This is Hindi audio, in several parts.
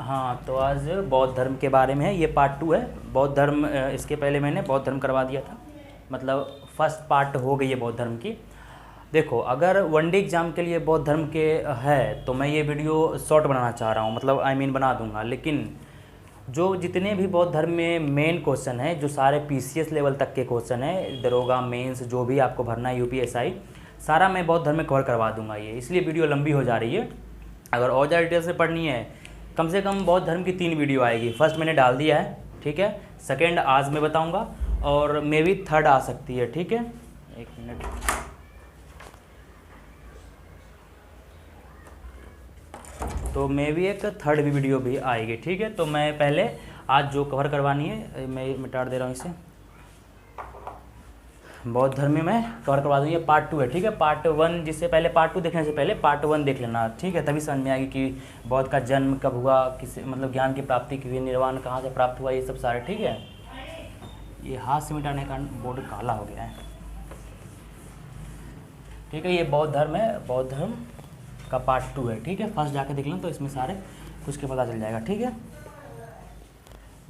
हाँ, तो आज बौद्ध धर्म के बारे में है, ये पार्ट 2 है। बौद्ध धर्म इसके पहले मैंने बौद्ध धर्म करवा दिया था, मतलब फर्स्ट पार्ट हो गई है बौद्ध धर्म की। देखो, अगर वनडे एग्ज़ाम के लिए बौद्ध धर्म के है तो मैं ये वीडियो शॉर्ट बनाना चाह रहा हूँ, मतलब बना दूंगा। लेकिन जो जितने भी बौद्ध धर्म में मेन क्वेश्चन है, जो सारे पीसीएस लेवल तक के क्वेश्चन है, दरोगा मेंस जो भी आपको भरना है, यूपीएसआई, सारा मैं बौद्ध धर्म में कवर करवा दूंगा। ये इसलिए वीडियो लंबी हो जा रही है। अगर और ज़्यादा डिटेल से पढ़नी है, कम से कम बौद्ध धर्म की 3 वीडियो आएगी। फर्स्ट मैंने डाल दिया है, ठीक है। सेकेंड आज मैं बताऊंगा, और मे भी थर्ड आ सकती है, ठीक है। एक मिनट, तो मे भी एक थर्ड भी वीडियो भी आएगी, ठीक है। तो मैं पहले आज जो कवर करवानी है मैं मिटा दे रहा हूँ इसे। बौद्ध धर्म में मैं कवर करवा दूँ, ये पार्ट 2 है, ठीक है। पार्ट 1 जिससे पहले पार्ट 2 देखने से पहले पार्ट 1 देख लेना, ठीक है। तभी समझ में आएगी कि बौद्ध का जन्म कब हुआ, किस मतलब ज्ञान की प्राप्ति की हुई, निर्वाण कहाँ से प्राप्त हुआ, ये सब सारे, ठीक है। ये हाथ से मिटाने का बोर्ड काला हो गया है, ठीक है। ये बौद्ध धर्म है, बौद्ध धर्म का पार्ट 2 है, ठीक है। फर्स्ट जाके देख लें तो इसमें सारे कुछ के पता चल जाएगा, ठीक है।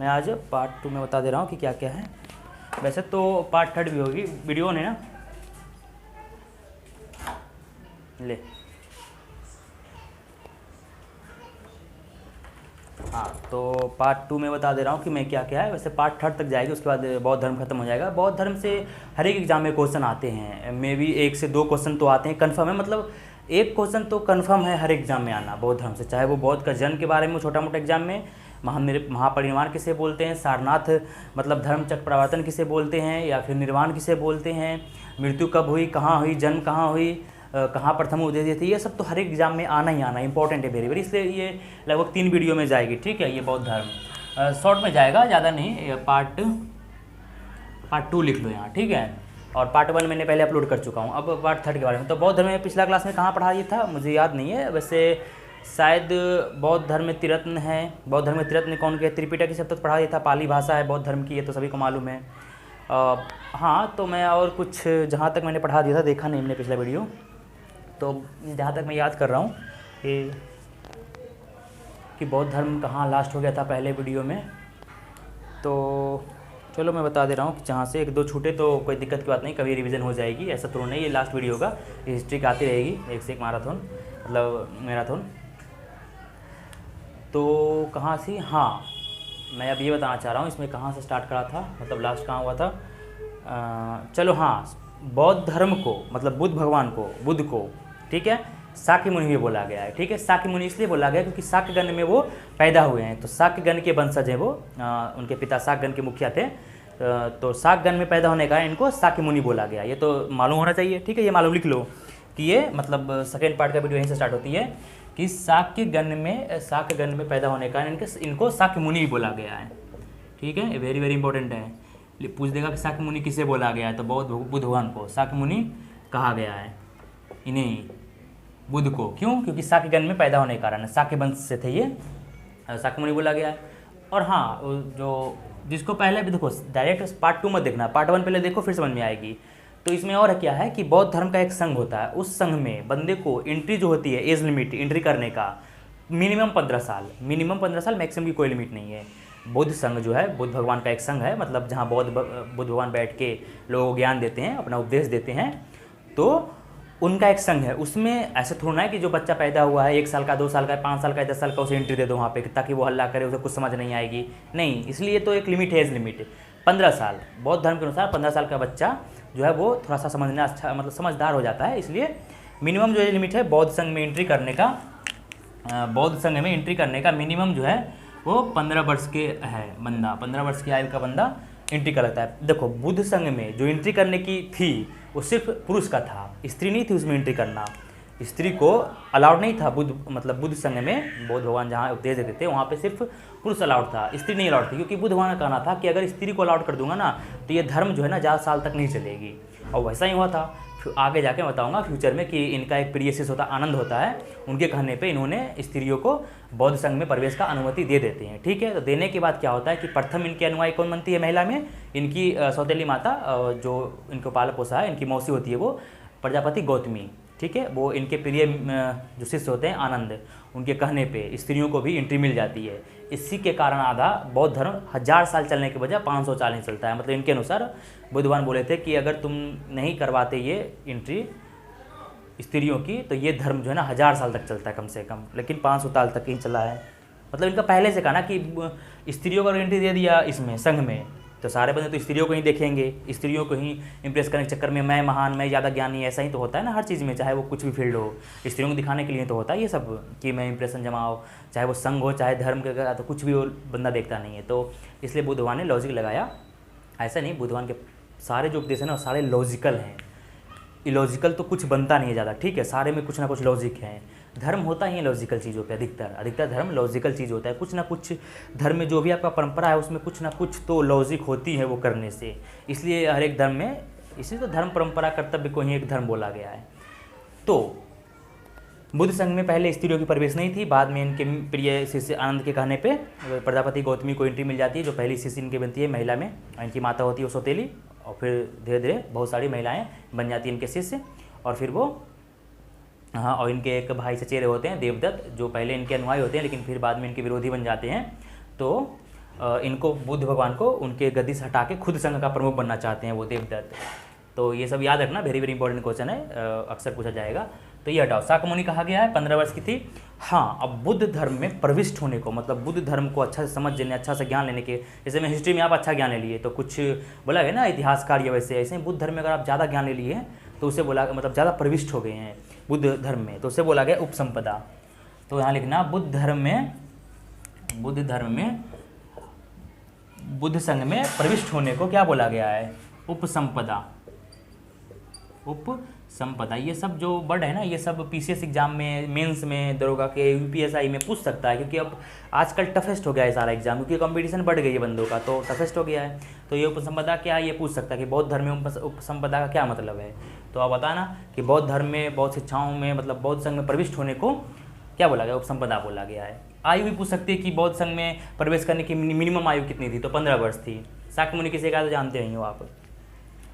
मैं आज पार्ट 2 में बता दे रहा हूँ कि क्या क्या है। वैसे तो पार्ट 3 भी होगी वीडियो ने ना, ले हाँ, तो पार्ट 2 में बता दे रहा हूँ कि मैं क्या क्या है। वैसे पार्ट 3 तक जाएगी, उसके बाद बौद्ध धर्म खत्म हो जाएगा। बौद्ध धर्म से हर एक एग्जाम में क्वेश्चन आते हैं, मे भी 1 से 2 क्वेश्चन तो आते हैं, कन्फर्म है। मतलब एक क्वेश्चन तो कन्फर्म है हर एग्जाम में आना बौद्ध धर्म से, चाहे वो बौद्ध का जन्म के बारे में छोटा मोटा एग्जाम में, महापरिनिर्वाण किसे बोलते हैं, सारनाथ मतलब धर्मचक्र प्रवर्तन किसे बोलते हैं, या फिर निर्वाण किसे बोलते हैं, मृत्यु कब हुई, कहाँ हुई, जन्म कहाँ हुई, कहाँ प्रथम उदय थी, ये सब तो हर एक एग्जाम में आना ही आना, इंपॉर्टेंट है वेरी वेरी। इसलिए ये लगभग 3 वीडियो में जाएगी, ठीक है। ये बौद्ध धर्म शॉर्ट में जाएगा, ज़्यादा नहीं। पार्ट 2 लिख लो यहाँ, ठीक है। और पार्ट 1 मैंने पहले अपलोड कर चुका हूँ। अब पार्ट 3 के बारे में, तो बौद्ध धर्म में पिछला क्लास में कहाँ पढ़ा ये था मुझे याद नहीं है। वैसे शायद बौद्ध धर्म में त्रिरत्न है। बौद्ध धर्म में त्रिरत्न कौन के, त्रिपिटक की सब तक पढ़ा दिया था। पाली भाषा है बौद्ध धर्म की, ये तो सभी को मालूम है। हाँ, तो मैं और कुछ जहाँ तक मैंने पढ़ा दिया था, देखा नहीं मैंने पिछला वीडियो, तो जहाँ तक मैं याद कर रहा हूँ कि बौद्ध धर्म कहाँ लास्ट हो गया था पहले वीडियो में। तो चलो मैं बता दे रहा हूँ कि जहाँ से 1-2 छूटे तो कोई दिक्कत की बात नहीं, कभी रिवीजन हो जाएगी, ऐसा तो नहीं। ये लास्ट वीडियो होगा, हिस्ट्री का आती रहेगी एक से एक मैराथन। तो कहाँ से, हाँ मैं अब ये बताना चाह रहा हूँ इसमें कहाँ से स्टार्ट करा था, मतलब लास्ट कहाँ हुआ था। चलो हाँ, बौद्ध धर्म को मतलब बुद्ध भगवान को, बुद्ध को, ठीक है, शाक्य मुनि भी बोला गया है, ठीक है। शाक्य मुनि इसलिए बोला गया क्योंकि शाक्य गण में वो पैदा हुए हैं, तो शाक्य गण के वंशज हैं वो। उनके पिता शाक्य गण के मुखिया थे, तो शाक्य गण में पैदा होने का इनको शाक्य मुनि बोला गया। ये तो मालूम होना चाहिए, ठीक है। ये मालूम लिख लो कि ये मतलब सेकेंड पार्ट का वीडियो यहीं से स्टार्ट होती है कि शाक्य गण में पैदा होने का इनको शाक्य मुनि भी बोला गया है, ठीक है। वेरी वेरी इंपॉर्टेंट है, पूछ देगा कि शाक्य मुनि किसे बोला गया है, तो बुद्ध भगवान को शाक्य मुनि कहा गया है, इन्हें बुद्ध को। क्यों? क्योंकि शाक्य गण में पैदा होने के कारण, शाक्य वंश से थे ये, शाक्य मुनि बोला गया है। और हाँ, जो जिसको पहले भी देखो, डायरेक्ट पार्ट 2 मत देखना, पार्ट 1 पहले देखो, फिर समझ में आएगी। तो इसमें और क्या है कि बौद्ध धर्म का एक संघ होता है, उस संघ में बंदे को एंट्री जो होती है, एज लिमिट एंट्री करने का मिनिमम 15 साल, मैक्सिमम की कोई लिमिट नहीं है। बुद्ध संघ जो है, बुद्ध भगवान का एक संघ है, मतलब जहाँ बुद्ध भगवान बैठ के लोगों को ज्ञान देते हैं, अपना उपदेश देते हैं, तो उनका एक संघ है। उसमें ऐसे थोड़ा है कि जो बच्चा पैदा हुआ है 1 साल का, 2 साल का, 5 साल का, 10 साल का, उसे एंट्री दे दो वहाँ पे ताकि वो हल्ला करे, उसे कुछ समझ नहीं आएगी, नहीं। इसलिए तो एक लिमिट है, एज लिमिट 15 साल। बौद्ध धर्म के अनुसार 15 साल का बच्चा जो है वो थोड़ा सा समझना अच्छा, मतलब समझदार हो जाता है। इसलिए मिनिमम जो लिमिट है बौद्ध संघ में एंट्री करने का, मिनिमम जो है वो 15 वर्ष के है बंदा, 15 वर्ष की आयु का बंदा एंट्री कर लेता है। देखो, बुद्ध संघ में जो एंट्री करने की थी वो सिर्फ पुरुष का था, स्त्री नहीं थी उसमें एंट्री करना, स्त्री को अलाउड नहीं था। बुद्ध संघ में बौद्ध भगवान जहाँ उपदेश देते थे वहाँ पे सिर्फ पुरुष अलाउड था, स्त्री नहीं अलाउड थी, क्योंकि बुद्ध भगवान का कहना था कि अगर स्त्री को अलाउड कर दूंगा ना तो ये धर्म जो है ना ज़्यादा साल तक नहीं चलेगी। और वैसा ही हुआ था। फिर आगे जाके बताऊंगा फ्यूचर में कि इनका एक प्रियसिस होता, आनंद होता है, उनके कहने पे इन्होंने स्त्रियों को बौद्ध संघ में प्रवेश का अनुमति दे देते हैं, ठीक है। तो देने के बाद क्या होता है कि प्रथम इनके अनुयायी कौन बनती है महिला में, इनकी सौतेली माता जो इनको पाला पोसा है, इनकी मौसी होती है वो प्रजापति गौतमी, ठीक है। वो इनके प्रिय जो शिष्य होते हैं आनंद, उनके कहने पे स्त्रियों को भी एंट्री मिल जाती है। इसी के कारण आधा बौद्ध धर्म 1000 साल चलने के बजाय 500 साल ही चलता है। मतलब इनके अनुसार बुद्ध भगवान बोले थे कि अगर तुम नहीं करवाते ये एंट्री स्त्रियों की तो ये धर्म जो है ना 1000 साल तक चलता है कम से कम, लेकिन 500 साल तक ही चला है। मतलब इनका पहले से कहा ना कि स्त्रियों को एंट्री दे दिया इसमें संघ में, तो सारे बंदे तो स्त्रियों को ही देखेंगे, स्त्रियों को ही इंप्रेस करने के चक्कर में मैं महान, मैं ज़्यादा ज्ञानी, ऐसा ही तो होता है ना हर चीज़ में, चाहे वो कुछ भी फील्ड हो, स्त्रियों को दिखाने के लिए तो होता है ये सब कि मैं इंप्रेशन जमाओ, चाहे वो संघ हो चाहे धर्म का, तो कुछ भी वो बंदा देखता नहीं है। तो इसलिए बुद्ध भगवान ने लॉजिक लगाया। ऐसा नहीं, बुद्ध भगवान के सारे जो उपदेश है ना सारे लॉजिकल हैं, इलॉजिकल तो कुछ बनता नहीं है ज़्यादा, ठीक है, सारे में कुछ ना कुछ लॉजिक है। धर्म होता ही है लॉजिकल चीज़ों पे, अधिकतर धर्म लॉजिकल चीज़ होता है। कुछ ना कुछ धर्म में जो भी आपका परंपरा है उसमें कुछ ना कुछ तो लॉजिक होती है वो करने से, इसलिए हर एक धर्म में, इसलिए तो धर्म परंपरा कर्तव्य को ही एक धर्म बोला गया है। तो बुद्ध संघ में पहले स्त्रियों की प्रवेश नहीं थी, बाद में इनके प्रिय शिष्य आनंद के कहने पे प्रजापति गौतमी को एंट्री मिल जाती है, जो पहली शिष्य इनकी बनती है महिला में, इनकी माता होती है वो सौतेली, और फिर धीरे धीरे बहुत सारी महिलाएं बन जाती हैं इनके शिष्य, और फिर वो हाँ, और इनके एक भाई चचेरे होते हैं देवदत्त, जो पहले इनके अनुयायी होते हैं लेकिन फिर बाद में इनके विरोधी बन जाते हैं। तो इनको बुद्ध भगवान को उनके गद्दी से हटा के खुद संघ का प्रमुख बनना चाहते हैं वो देवदत्त। तो ये सब याद रखना, वेरी वेरी इंपॉर्टेंट क्वेश्चन है, अक्सर पूछा जाएगा। तो ये हटाओ। शाक्यमुनि कहा गया है 15 वर्ष की थी। हाँ, अब बुद्ध धर्म में प्रविष्ट होने को, मतलब बुद्ध धर्म को अच्छा से समझ लेने, अच्छा से ज्ञान लेने के, जैसे मैं हिस्ट्री में आप अच्छा ज्ञान ले लिए तो कुछ बोला गया ना इतिहासकार, या वैसे ऐसे बुद्ध धर्म में अगर आप ज़्यादा ज्ञान ले लिए हैं तो उसे बोला, मतलब ज़्यादा प्रविष्ट हो गए हैं बुद्ध धर्म में, तो उसे बोला गया उपसंपदा। तो यहाँ लिखना बुद्ध धर्म में बुद्ध संघ में प्रविष्ट होने को क्या बोला गया है? उपसंपदा। उपसंपदा, ये सब जो वर्ड है ना, ये सब पीसीएस एग्जाम में, मेंस में, दरोगा के, यूपीएसआई में पूछ सकता है, क्योंकि अब आजकल टफेस्ट हो गया है सारा एग्जाम, क्योंकि कंपटीशन बढ़ गई है बंदों का, तो टफेस्ट हो गया है। तो ये उपसंपदा क्या है ये पूछ सकता है कि बौद्ध धर्म में उपसंपदा का क्या मतलब है। तो आप बताना कि बौद्ध धर्म में, बौद्ध शिक्षाओं में, मतलब बौद्ध संघ में प्रविष्ट होने को क्या बोला गया? उपसंपदा बोला गया है। आयु भी पूछ सकती है कि बौद्ध संघ में प्रवेश करने की मिनिमम आयु कितनी थी, तो 15 वर्ष थी। शाक्यमुनि किसी का तो जानते नहीं हो आप,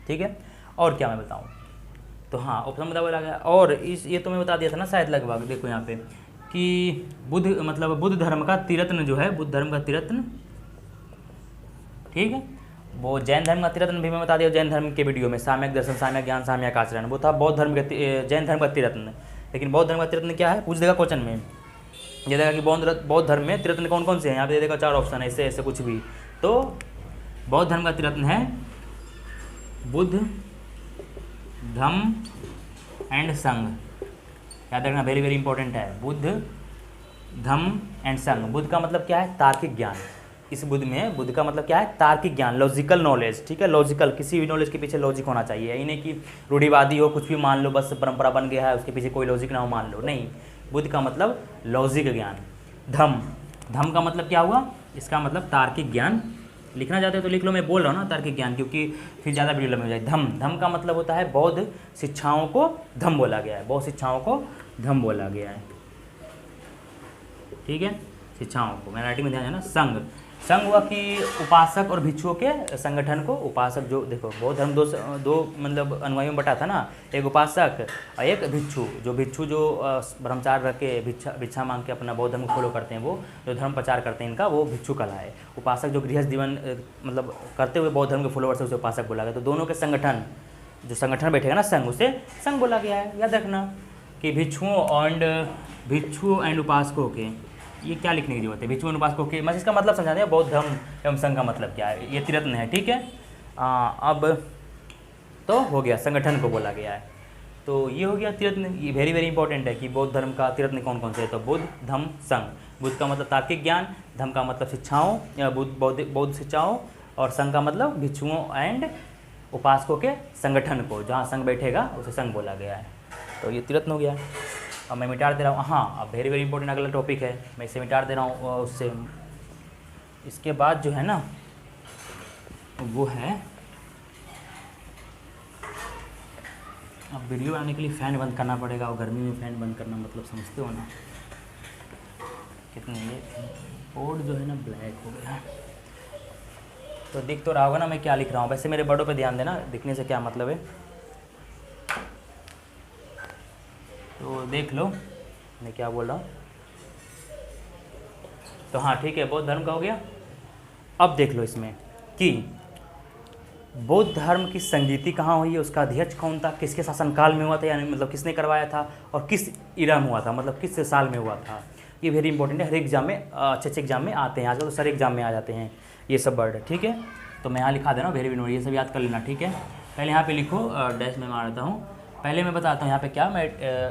ठीक है। और क्या मैं बताऊँ, तो हाँ उपसंपदा बोला गया। और ये तो मैं बता दिया था ना शायद लगभग, देखो यहाँ पे कि बुद्ध धर्म का तिरत्न जो है, बुद्ध धर्म का तिरत्न, ठीक है, वो जैन धर्म का तिरत्न भी मैं बता दिया जैन धर्म के वीडियो में, साम्यक दर्शन, साम्यक ज्ञान, साम्यक आचरण, वो था बौद्ध धर्म के, जैन धर्म का तिरत्न। लेकिन बौद्ध धर्म का तिरत्न क्या है पूछ देगा क्वेश्चन में, ये देगा कि बौद्ध धर्म में तिरत्न कौन कौन से हैं, यहाँ पे दे देगा 4 ऑप्शन, ऐसे ऐसे कुछ भी। तो बौद्ध धर्म का तिरत्न है बुद्ध, धम्म एंड संघ। याद रखना, वेरी वेरी इंपॉर्टेंट है, बुद्ध, धम्म एंड संघ। बुद्ध का मतलब क्या है? तार्किक ज्ञान। इस बुद्ध का मतलब क्या है? तार्किक ज्ञान, लॉजिकल नॉलेज, ठीक है। लॉजिकल, किसी भी नॉलेज के पीछे लॉजिक होना चाहिए, ये नहीं कि रूढ़िवादी हो, कुछ भी मान लो, बस परंपरा बन गया है उसके पीछे कोई लॉजिक ना हो मान लो, नहीं। बुद्ध का मतलब लॉजिक ज्ञान। धम्म का मतलब क्या हुआ? इसका मतलब तार्किक ज्ञान। लिखना चाहते हो तो लिख लो, मैं बोल रहा हूँ ना तार्किक ज्ञान, क्योंकि फिर ज़्यादा वीडियो लंबी हो जाए। धम्म का मतलब होता है बौद्ध शिक्षाओं को धम्म बोला गया है, बौद्ध शिक्षाओं को धम्म बोला गया है, ठीक है, शिक्षाओं को। मैं राइटिंग में ध्यान है ना। संघ हुआ कि उपासक और भिक्षुओं के संगठन को, उपासक जो देखो बौद्ध धर्म दो मतलब अनुयायियों में बटा था ना, एक उपासक और एक भिक्षु। जो भिक्षु जो ब्रह्मचार्य रख के भिक्षा मांग के अपना बौद्ध धर्म को फॉलो करते हैं, वो जो धर्म प्रचार करते हैं इनका, वो भिक्षु कहलाए। उपासक जो गृहस्थ जीवन मतलब करते हुए बौद्ध धर्म के फॉलोअर्स है, उसे उपासक बोला गया। तो दोनों के संगठन, जो संगठन बैठेगा ना संघ, उसे संघ बोला गया है। याद रखना कि भिक्षुओं एंड उपासकों के, ये क्या लिखने की जरूरत है? भिक्षु उपासकों के, मैं इसका मतलब समझा दें, बौद्ध धर्म एवं संघ का मतलब क्या है, ये तिरत्न है, ठीक है। अब तो हो गया, संगठन को बोला गया है, तो ये हो गया तिरत्न। ये वेरी वेरी इंपॉर्टेंट है कि बौद्ध धर्म का तिरत्न कौन कौन से है, तो बुद्ध, धम्म, संघ। बुद्ध का मतलब तार्किक ज्ञान, धम्म का मतलब शिक्षाओं या बौद्ध शिक्षाओं, और संघ का मतलब भिक्षुओं एंड उपासकों के संगठन को, जहाँ संघ बैठेगा उसे संघ बोला गया है। तो ये तिरत्न हो गया। अब मैं मिटा दे रहा हूँ, हाँ अब वेरी वेरी इंपॉर्टेंट अगला टॉपिक है, मैं इसे मिटा दे रहा हूँ उससे। इसके बाद जो है ना वो है, अब वीडियो आने के लिए फ़ैन बंद करना पड़ेगा, और गर्मी में फ़ैन बंद करना मतलब समझते हो ना कितने, ये बोर्ड जो है ना ब्लैक हो गया। तो दिख तो रहा होगा ना मैं क्या लिख रहा हूँ। वैसे मेरे वर्डों पे ध्यान देना, दिखने से क्या मतलब है। तो देख लो मैं क्या बोल रहा हूँ। तो हाँ ठीक है, बौद्ध धर्म का हो गया। अब देख लो इसमें कि बौद्ध धर्म की संगीति कहाँ हुई है, उसका अध्यक्ष कौन था, किसके शासनकाल में हुआ था, यानी मतलब किसने करवाया था, और किस ईरा में हुआ था, मतलब किस साल में हुआ था। ये वेरी इंपॉर्टेंट है, हर एग्जाम में अच्छे अच्छे एग्जाम में आते हैं, आजकल तो सारे एग्जाम में आ जाते हैं ये सब वर्ड, ठीक है। तो मैं यहाँ लिखा दे रहा हूँ वेरी इंपॉर्टेंट, ये सब याद कर लेना, ठीक है। पहले यहाँ पे लिखो, डैश में मार देता हूँ। पहले मैं बताता हूँ यहाँ पे क्या, मैं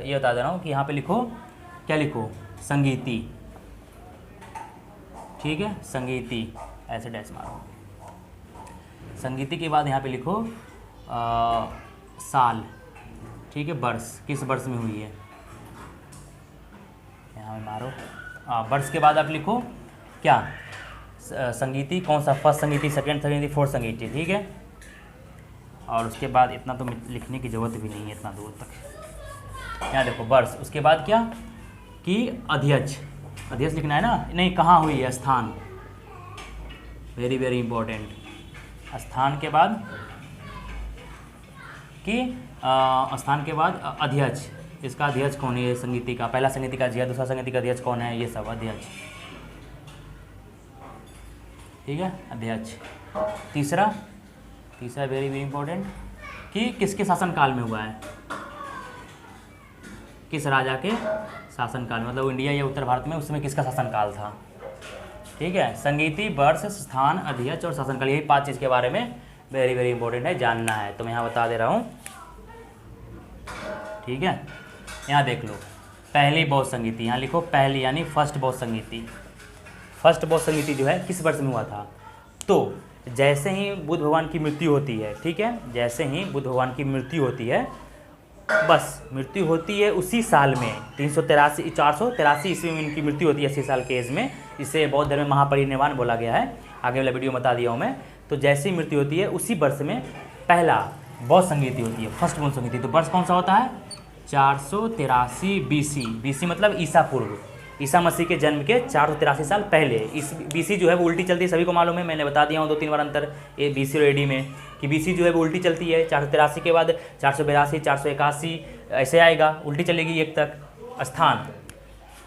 ये बता दे रहा हूँ कि यहाँ पे लिखो, क्या लिखो, संगीति, ठीक है, संगीति, ऐसे डैश मारो। संगीति के बाद यहाँ पे लिखो साल, ठीक है, वर्ष, किस वर्ष में हुई है, यहाँ में मारो। वर्ष के बाद आप लिखो क्या, संगीति कौन सा, फर्स्ट संगीति, सेकंड संगीति, फोर्थ संगीति, ठीक है। और उसके बाद इतना तो लिखने की ज़रूरत भी नहीं है इतना दूर तक। यहाँ देखो वर्ष, उसके बाद क्या कि अध्यक्ष, अध्यक्ष लिखना है ना, नहीं कहाँ हुई है, स्थान, वेरी वेरी इंपॉर्टेंट, स्थान के बाद कि स्थान के बाद अध्यक्ष, इसका अध्यक्ष कौन है, ये संगीति का, पहला संगीति का अध्यक्ष, दूसरा संगीति का अध्यक्ष कौन है, ये सब अध्यक्ष, ठीक है, अध्यक्ष। तीसरा वेरी वेरी इंपॉर्टेंट कि किसके शासनकाल में हुआ है, किस राजा के शासनकाल, मतलब इंडिया या उत्तर भारत में उस समय किसका शासनकाल था, ठीक है। संगीति, वर्ष, स्थान, अध्यक्ष और शासनकाल, यही 5 चीज़ के बारे में वेरी वेरी इंपॉर्टेंट है, जानना है, तो मैं यहाँ बता दे रहा हूँ, ठीक है। यहाँ देख लो, पहली बौद्ध संगीति, यहाँ लिखो पहली यानी फर्स्ट बौद्ध संगीति। फर्स्ट बौद्ध संगीति जो है किस वर्ष में हुआ था, तो जैसे ही बुद्ध भगवान की मृत्यु होती है, ठीक है, जैसे ही बुद्ध भगवान की मृत्यु होती है, बस मृत्यु होती है उसी साल में, 483 ईस्वी में इनकी मृत्यु होती है, 80 साल के एज में। इसे बौद्ध धर्म में महापरिनिर्वाण बोला गया है, आगे वाला वीडियो बता दिया हूँ मैं। तो जैसे ही मृत्यु होती है उसी वर्ष में पहला बौद्ध संगीति होती है, फर्स्ट बौद्ध संगीति। तो वर्ष कौन सा होता है, 483 BC, BC मतलब ईसा पूर्व, ईसा मसीह के जन्म के 483 साल पहले। इस BC जो है वो उल्टी चलती है, सभी को मालूम है, मैंने बता दिया हूँ 2-3 बार अंतर ये BC और AD में, कि BC जो है वो उल्टी चलती है, 483 के बाद 482, 481 ऐसे आएगा, उल्टी चलेगी एक तक।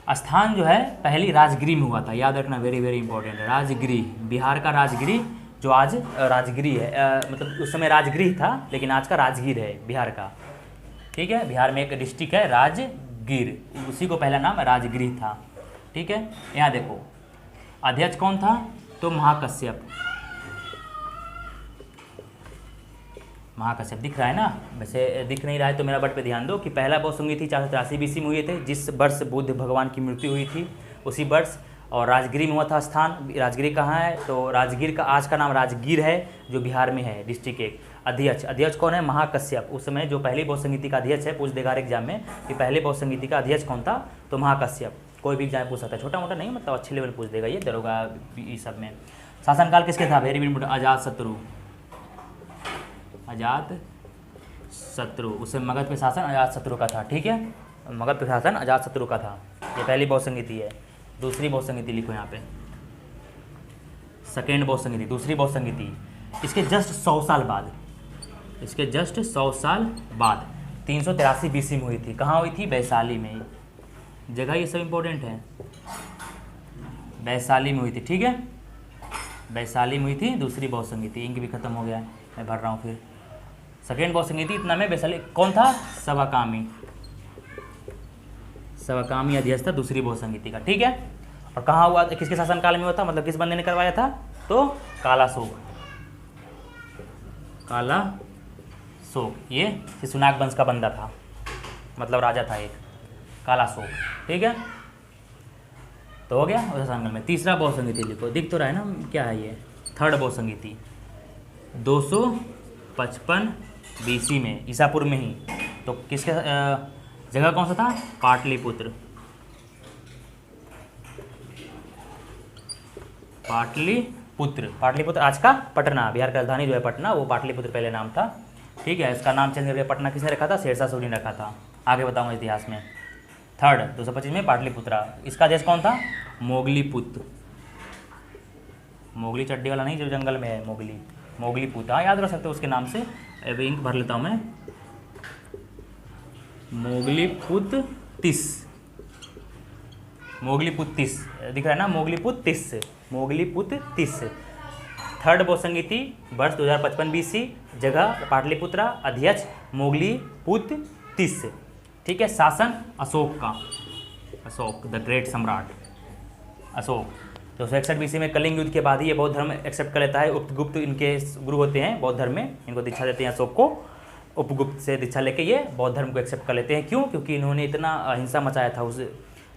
स्थान जो है पहली राजगिरी में हुआ था, याद रखना, वेरी वेरी इंपॉर्टेंट है। राजगिरी, बिहार का राजगिरी, जो आज राजगिरी है, मतलब उस समय राजगिरी था लेकिन आज का राजगीर है बिहार का, ठीक है। बिहार में एक डिस्ट्रिक्ट है राजगीर, उसी को पहला नाम राजगिरी था, ठीक है। यहाँ देखो अध्यक्ष कौन था, तो महाकश्यप, महाकश्यप दिख रहा है ना, वैसे दिख नहीं रहा है तो मेरा बट पे ध्यान दो कि पहला बौद्ध संगीति 483 BC में हुए थे, जिस वर्ष बुद्ध भगवान की मृत्यु हुई थी उसी वर्ष, और राजगिरी में हुआ था स्थान। राजगिरी कहाँ है, तो राजगीर का आज का नाम राजगीर है, जो बिहार में है, डिस्ट्रिक्ट एक। अध्यक्ष कौन है, महाकश्यप। उस समय जो पहली बौद्ध संगीति का अध्यक्ष है, पूछ देगा एग्जाम में कि पहले बौद्ध संगीति का अध्यक्ष कौन था, तो महाकश्यप। कोई भी एग्जाम पूछ सकता है, छोटा मोटा नहीं, मतलब अच्छे लेवल पूछ देगा ये, दरोगा ये सब में। शासनकाल किसके था, वेरी इंपॉर्टेंट, अजातशत्रु, अजातशत्रु, उससे मगध पे शासन अजातशत्रु का था, ठीक है, मगध पे शासन अजातशत्रु का था। ये पहली बौद्ध संगीति है। दूसरी बौद्ध संगीति लिखो यहाँ पे, सेकेंड बौद्ध संगीति, दूसरी बौद्ध संगीति, इसके जस्ट 100 साल बाद, इसके जस्ट 100 साल बाद 383 BC में हुई थी। कहाँ हुई थी, वैशाली में, जगह ये सब इंपॉर्टेंट है, वैशाली में हुई थी, ठीक है, वैशाली में हुई थी दूसरी बौद्ध संगीति। इंक भी खत्म हो गया है, मैं भर रहा हूँ फिर। सेकेंड बौद्ध संगीति इतना में वैशाली, कौन था, सवाकामी, सवाकामी अध्यक्ष था दूसरी बौद्ध संगीति का, ठीक है। और कहाँ हुआ, किसके शासनकाल में हुआ था, मतलब किस बंदे ने करवाया था, तो कालाशोक, कालाशोक, ये शिशुनाग वंश का बंदा था, मतलब राजा था एक, कालाशोक, ठीक है। तो हो गया उस शासनकाल में। तीसरा बौद्ध संगीति लिखो, दिख तो रहा है ना क्या है ये, थर्ड बौद्ध संगीति, 255 BC में, ईसापुर में ही। तो किसके जगह कौन सा था, पाटलिपुत्र, पाटलिपुत्र आज का पटना, बिहार की राजधानी जो है पटना, वो पाटलिपुत्र पहले नाम था, ठीक है। इसका नाम चेंज करके पटना किसने रखा था, शेरशाह सूरी ने रखा था, आगे बताऊंगा इतिहास में। थर्ड 225 में पाटलिपुत्रा, इसका देश कौन था, मोगलीपुत्र, मोगली चड्डी वाला नहीं जो जंगल में है, मोगलीपुत्र, हाँ याद रख सकते हो उसके नाम से। अब इंक भर लेता हूँ मैं, मोगलीपुत्तिस, मोगलीपुत्तिस दिख रहा है ना, मोगलीपुत्तिस, मोगलीपुत्तिस। थर्ड बौसंगीति वर्ष 2055 BC, जगह पाटलिपुत्रा, अध्यक्ष मोगलीपुत्तिस। ठीक है, शासन अशोक का, अशोक द ग्रेट सम्राट अशोक। 261 BC में कलिंग युद्ध के बाद ही ये बौद्ध धर्म एक्सेप्ट कर लेता है। उपगुप्त इनके गुरु होते हैं बौद्ध धर्म में, इनको दीक्षा देते हैं अशोक को। उपगुप्त से दीक्षा लेके ये बौद्ध धर्म को एक्सेप्ट कर लेते हैं। क्यों? क्योंकि इन्होंने इतना हिंसा मचाया था, उस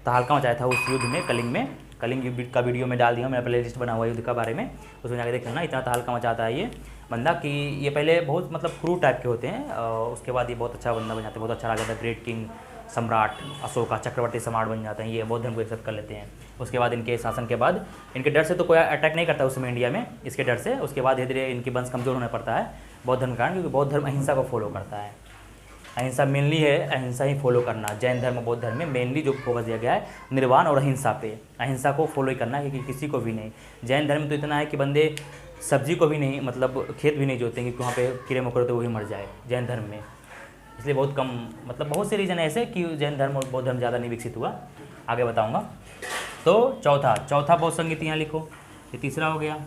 तहलका मचाया था उस युद्ध में, कलिंग में। कलिंग युद्ध का वीडियो में डाल दिया, मेरा प्ले लिस्ट बना हुआ है युद्ध का बारे में, उसमें जाकर देख लेना। इतना तहलका मचाता है ये बंदा कि ये पहले बहुत मतलब क्रूर टाइप के होते हैं, उसके बाद ये बहुत अच्छा बंदा बन जाते हैं, बहुत अच्छा राजा था, ग्रेट किंग सम्राट अशोक का, चक्रवर्ती सम्राट बन जाते हैं। ये बौद्ध धर्म को एक्सेप्ट कर लेते हैं। उसके बाद इनके शासन के बाद, इनके डर से तो कोई अटैक नहीं करता उस समय इंडिया में, इसके डर से। उसके बाद धीरे धीरे इनकी वंश कमजोर होने पड़ता है बौद्ध धर्म के कारण, क्योंकि बौद्ध धर्म अहिंसा को फॉलो करता है। अहिंसा मेनली है, अहिंसा ही फॉलो करना। जैन धर्म बौद्ध धर्म में मेनली जो फोकस दिया गया है निर्वाण और अहिंसा पे, अहिंसा को फॉलो ही करना है, क्योंकि किसी को भी नहीं। जैन धर्म तो इतना है कि बंदे सब्जी को भी नहीं, मतलब खेत भी नहीं जोते कि वहाँ पे कीड़े मकोड़े तो वही मर जाए जैन धर्म में। इसलिए बहुत कम, मतलब बहुत से रीज़न ऐसे कि जैन धर्म और बौद्ध धर्म ज़्यादा नहीं विकसित हुआ, आगे बताऊँगा। तो चौथा बौद्ध संगीत यहाँ लिखो, ये तीसरा हो गया।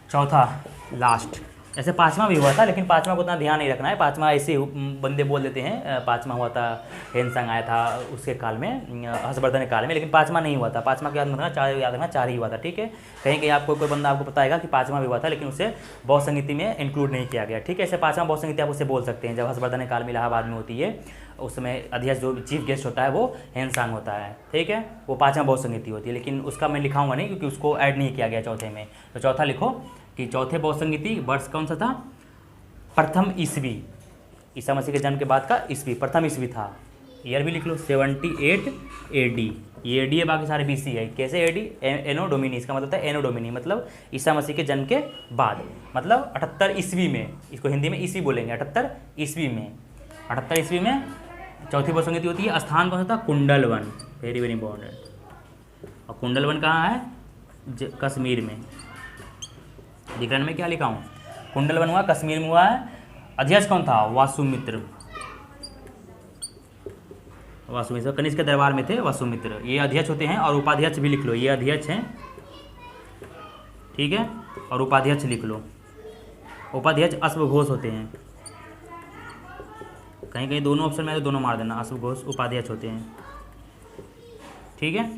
चौथा लास्ट, ऐसे पाँचवा भी हुआ था, लेकिन पाँचवा को उतना ध्यान नहीं रखना है। पाँचवा ऐसे बंदे बोल देते हैं, पाँचवा हुआ था, हेनसांग आया था उसके काल में, हर्षवर्धन के काल में, लेकिन पाँचवा नहीं हुआ था। पाँचवा के याद रखना, याद रखना 4 ही हुआ था। ठीक है, कहीं कहीं आपको कोई बंदा आपको बताएगा कि पाँचवा भी हुआ था, लेकिन उसे बौद्ध संगीति में इंक्लूड नहीं किया गया। ठीक है, ऐसे पाँचवा बौद्ध संगीति आप उसे बोल सकते हैं। जब हर्षवर्धन के काल में इलाहाबाद में होती है, उस समय अध्यक्ष जो चीफ गेस्ट होता है वो हेनसांग होता है। ठीक है, वो पाँचवा बौद्ध संगीति होती है, लेकिन उसका मैं लिखाऊंगा नहीं क्योंकि उसको ऐड नहीं किया गया चौथे में। तो चौथा लिखो कि चौथे बौद्ध संगीति वर्ष कौन सा था? प्रथम ईस्वी, ईसा मसीह के जन्म के बाद का ईस्वी, प्रथम ईस्वी था। ईयर भी लिख लो 78 AD, ये AD है, बाकी सारे BC है। कैसे AD? एनो डोमिनी, इसका मतलब था एनो डोमिनी, मतलब ईसा मसीह के जन्म के बाद, मतलब 78 ईस्वी में। इसको हिंदी में ईस्वी बोलेंगे, 78 ईस्वी में। 78 ईस्वी में चौथी बौद्ध संगीति होती है। स्थान कौन सा था? Kundalvan, very very important. और कुंडलवन कहाँ है? कश्मीर में। विकरण में क्या लिखा हूँ? कुंडलवन हुआ कश्मीर में हुआ है। अध्यक्ष कौन था? वासुमित्र, वासुमित्र कनिष्क के दरबार में थे वासुमित्र, ये अध्यक्ष होते हैं। और उपाध्यक्ष भी लिख लो, ये अध्यक्ष हैं, ठीक है, और उपाध्यक्ष लिख लो। उपाध्यक्ष अश्वघोष होते हैं, कहीं कहीं दोनों ऑप्शन में तो दोनों मार देना, अश्वघोष उपाध्यक्ष होते हैं। ठीक है,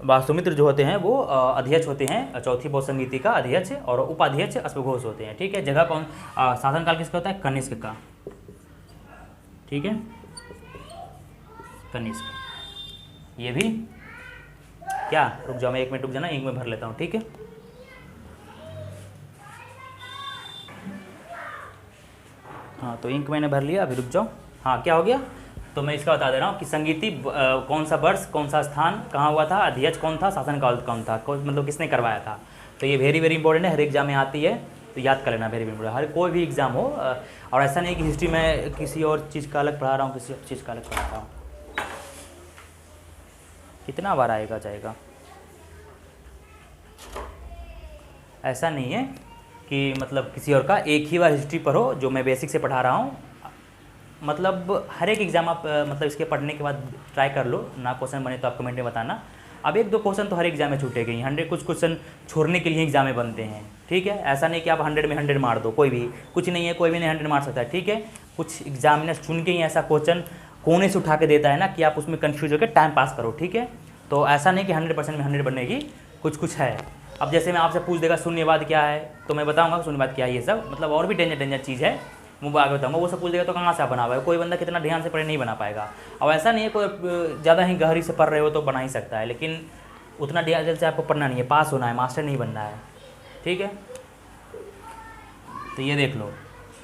वासुमित्र जो होते हैं वो अध्यक्ष होते हैं, चौथी बौद्ध संगीति का अध्यक्ष, और उपाध्यक्ष अश्वघोष होते हैं। ठीक है, जगह कौन, शासनकाल किसका होता है? कनिष्क का। ठीक है, कनिष्क। ये भी क्या, रुक जाओ मैं 1 मिनट रुक जाना, इंक में भर लेता हूँ। ठीक है, हाँ तो इंक मैंने भर लिया, अभी रुक जाओ। हाँ क्या हो गया, तो मैं इसका बता दे रहा हूँ कि संगीति कौन सा वर्ष, कौन सा स्थान, कहाँ हुआ था, अध्यक्ष कौन था, शासनकाल कौन था, मतलब किसने करवाया था। तो ये वेरी वेरी इंपॉर्टेंट है, हर एग्जाम में आती है, तो याद कर लेना, वेरी वेरी इंपॉर्टेंट, हर कोई भी एग्जाम हो। और ऐसा नहीं कि हिस्ट्री में किसी और चीज़ का अलग पढ़ा रहा हूँ, किसी और चीज़ का अलग पढ़ा रहा हूँ। कितना बार आएगा जाएगा, ऐसा नहीं है कि मतलब किसी और का एक ही बार हिस्ट्री पढ़ो, जो मैं बेसिक से पढ़ा रहा हूँ। मतलब हर एक एग्ज़ाम आप मतलब इसके पढ़ने के बाद ट्राई कर लो ना, क्वेश्चन बने तो आप कमेंट में बताना। अब 1-2 क्वेश्चन तो हर एग्जाम में छूटेगी, 100 कुछ क्वेश्चन छोड़ने के लिए एग्जाम में बनते हैं। ठीक है, ऐसा नहीं कि आप 100 में 100 मार दो, कोई भी कुछ नहीं है, कोई भी नहीं 100 मार सकता है। ठीक है, कुछ एग्जामिनर चुन के ही ऐसा क्वेश्चन कोने से उठा के देता है ना कि आप उसमें कन्फ्यूज होकर टाइम पास करो। ठीक है, तो ऐसा नहीं कि 100% में 100 बनेगी, कुछ है। अब जैसे मैं आपसे पूछ देगा शून्यवाद क्या है, तो मैं बताऊँगा शून्यवाद क्या है, ये सब मतलब और भी डेंजर चीज़ है, मैं आगे बताऊँगा। वो सब पूछ देगा तो कहाँ से आप बना पाएगा, कोई बंदा कितना ध्यान से पढ़े नहीं बना पाएगा। अब ऐसा नहीं है कोई ज़्यादा ही गहरी से पढ़ रहे हो तो बना ही सकता है, लेकिन उतना ध्यान से आपको पढ़ना नहीं है, पास होना है, मास्टर नहीं बनना है। ठीक है, तो ये देख लो,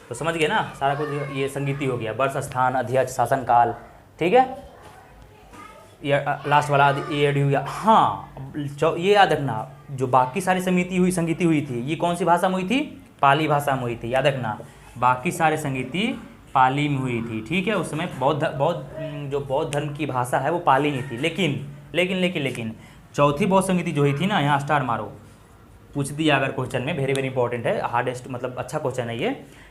तो समझ गए ना सारा कुछ। ये संगीति हो गया, वर्ष, स्थान, अध्यक्ष, शासनकाल। ठीक है, ये लास्ट वाला ये हो गया। हाँ ये याद रखना, जो बाकी सारी संगीति हुई थी, ये कौन सी भाषा में हुई थी? पाली भाषा में हुई थी, याद रखना। बाकी सारे संगीति पाली में हुई थी। ठीक है, उस समय जो बौद्ध धर्म की भाषा है वो पाली ही थी। लेकिन चौथी बौद्ध संगीति जो हुई थी ना, यहाँ स्टार मारो, पूछ दिया अगर क्वेश्चन में, वेरी वेरी इंपॉर्टेंट है, हार्डेस्ट मतलब अच्छा क्वेश्चन है ये,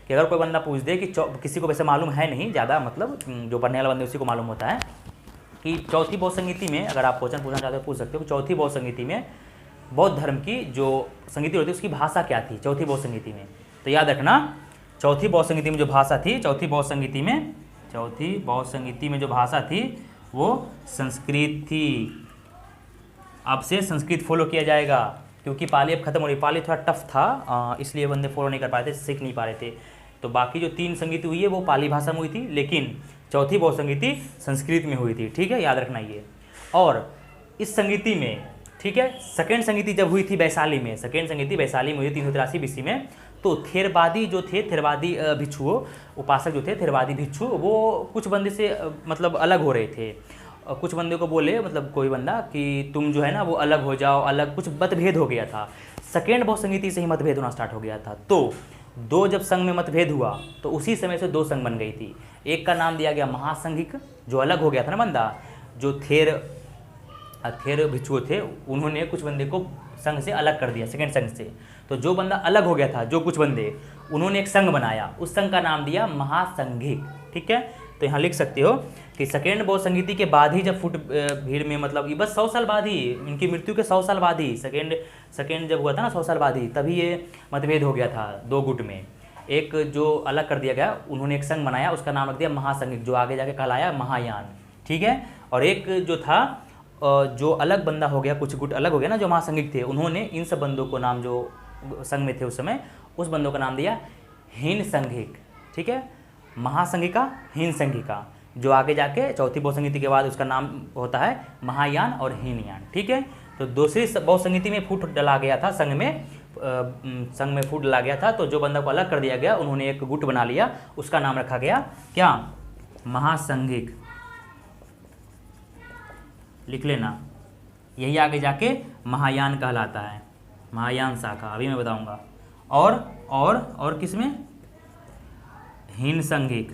कि अगर कोई बंदा पूछ दे कि किसी को वैसे मालूम है नहीं ज़्यादा, मतलब जो पढ़ने वाला बंदे उसी को मालूम होता है कि चौथी बौद्ध संगीति में, अगर आप क्वेश्चन पूछना चाहते हो पूछ सकते हो कि चौथी बौद्ध संगीति में बौद्ध धर्म की जो संगीति होती है उसकी भाषा क्या थी चौथी बौद्ध संगीति में। तो याद रखना, चौथी बौद्ध संगीति में जो भाषा थी, चौथी बौद्ध संगीति में जो भाषा थी वो संस्कृत थी। अब से संस्कृत फॉलो किया जाएगा, क्योंकि पाली अब खत्म हो रही। पाली थोड़ा टफ था, इसलिए बंदे फॉलो नहीं कर पाए थे, सीख नहीं पा रहे थे। तो बाकी जो 3 संगीति हुई है वो पाली भाषा में हुई थी, लेकिन चौथी बौद्ध संगीति संस्कृत में हुई थी। ठीक है, याद रखना ये। और इस संगीति में, ठीक है, सेकेंड संगीति जब हुई थी वैशाली में, सेकेंड संगीति वैशाली में हुई 383 BC में, तो थेरवादी जो थे, थेरवादी भिक्षु उपासक जो थे, थेरवादी भिक्षु, वो कुछ बंदे से मतलब अलग हो रहे थे। कुछ बंदे को बोले, मतलब कोई बंदा, कि तुम जो है ना वो अलग हो जाओ, अलग, कुछ मतभेद हो गया था। सेकेंड बौद्ध संगीति से ही मतभेद होना स्टार्ट हो गया था। तो 2 जब संघ में मतभेद हुआ तो उसी समय से 2 संघ बन गई थी। एक का नाम दिया गया महासंघिक, जो अलग हो गया था ना बंदा, जो थेर भिक्षु थे, उन्होंने कुछ बंदे को संघ से अलग कर दिया, सेकेंड संघ से। तो जो बंदा अलग हो गया था, जो कुछ बंदे, उन्होंने एक संघ बनाया, उस संघ का नाम दिया महासंघिक। ठीक है, तो यहाँ लिख सकते हो कि सेकेंड बौद्ध संगीति के बाद ही जब फुट भीड़ में, मतलब ये बस 100 साल बाद ही, इनकी मृत्यु के 100 साल बाद ही, सेकेंड जब हुआ था ना 100 साल बाद ही, तभी ये मतभेद हो गया था 2 गुट में। एक जो अलग कर दिया गया, उन्होंने एक संघ बनाया, उसका नाम रख दिया महासंघिक, जो आगे जाके कहलाया महायान। ठीक है, और एक जो था, जो अलग बंदा हो गया, कुछ गुट अलग हो गया ना, जो महासंघिक थे, उन्होंने इन सब बंदों को नाम, जो संघ में थे उस समय, उस बंदों का नाम दिया हीन संघिक। ठीक है, महासंघिका, हीन संघिका, जो आगे जाके चौथी बौद्ध संगीति के बाद उसका नाम होता है महायान और हीनयान। ठीक है, तो दूसरी बौद्ध संगीति में फूट डाला गया था, संघ में फूट डाला गया था। तो जो बंदा को अलग कर दिया गया, उन्होंने एक गुट बना लिया, उसका नाम रखा गया क्या, महासंघिक। लिख लेना, यही आगे जाके महायान कहलाता है, महायान शाखा, अभी मैं बताऊंगा। और किसमें, हीन संघिक,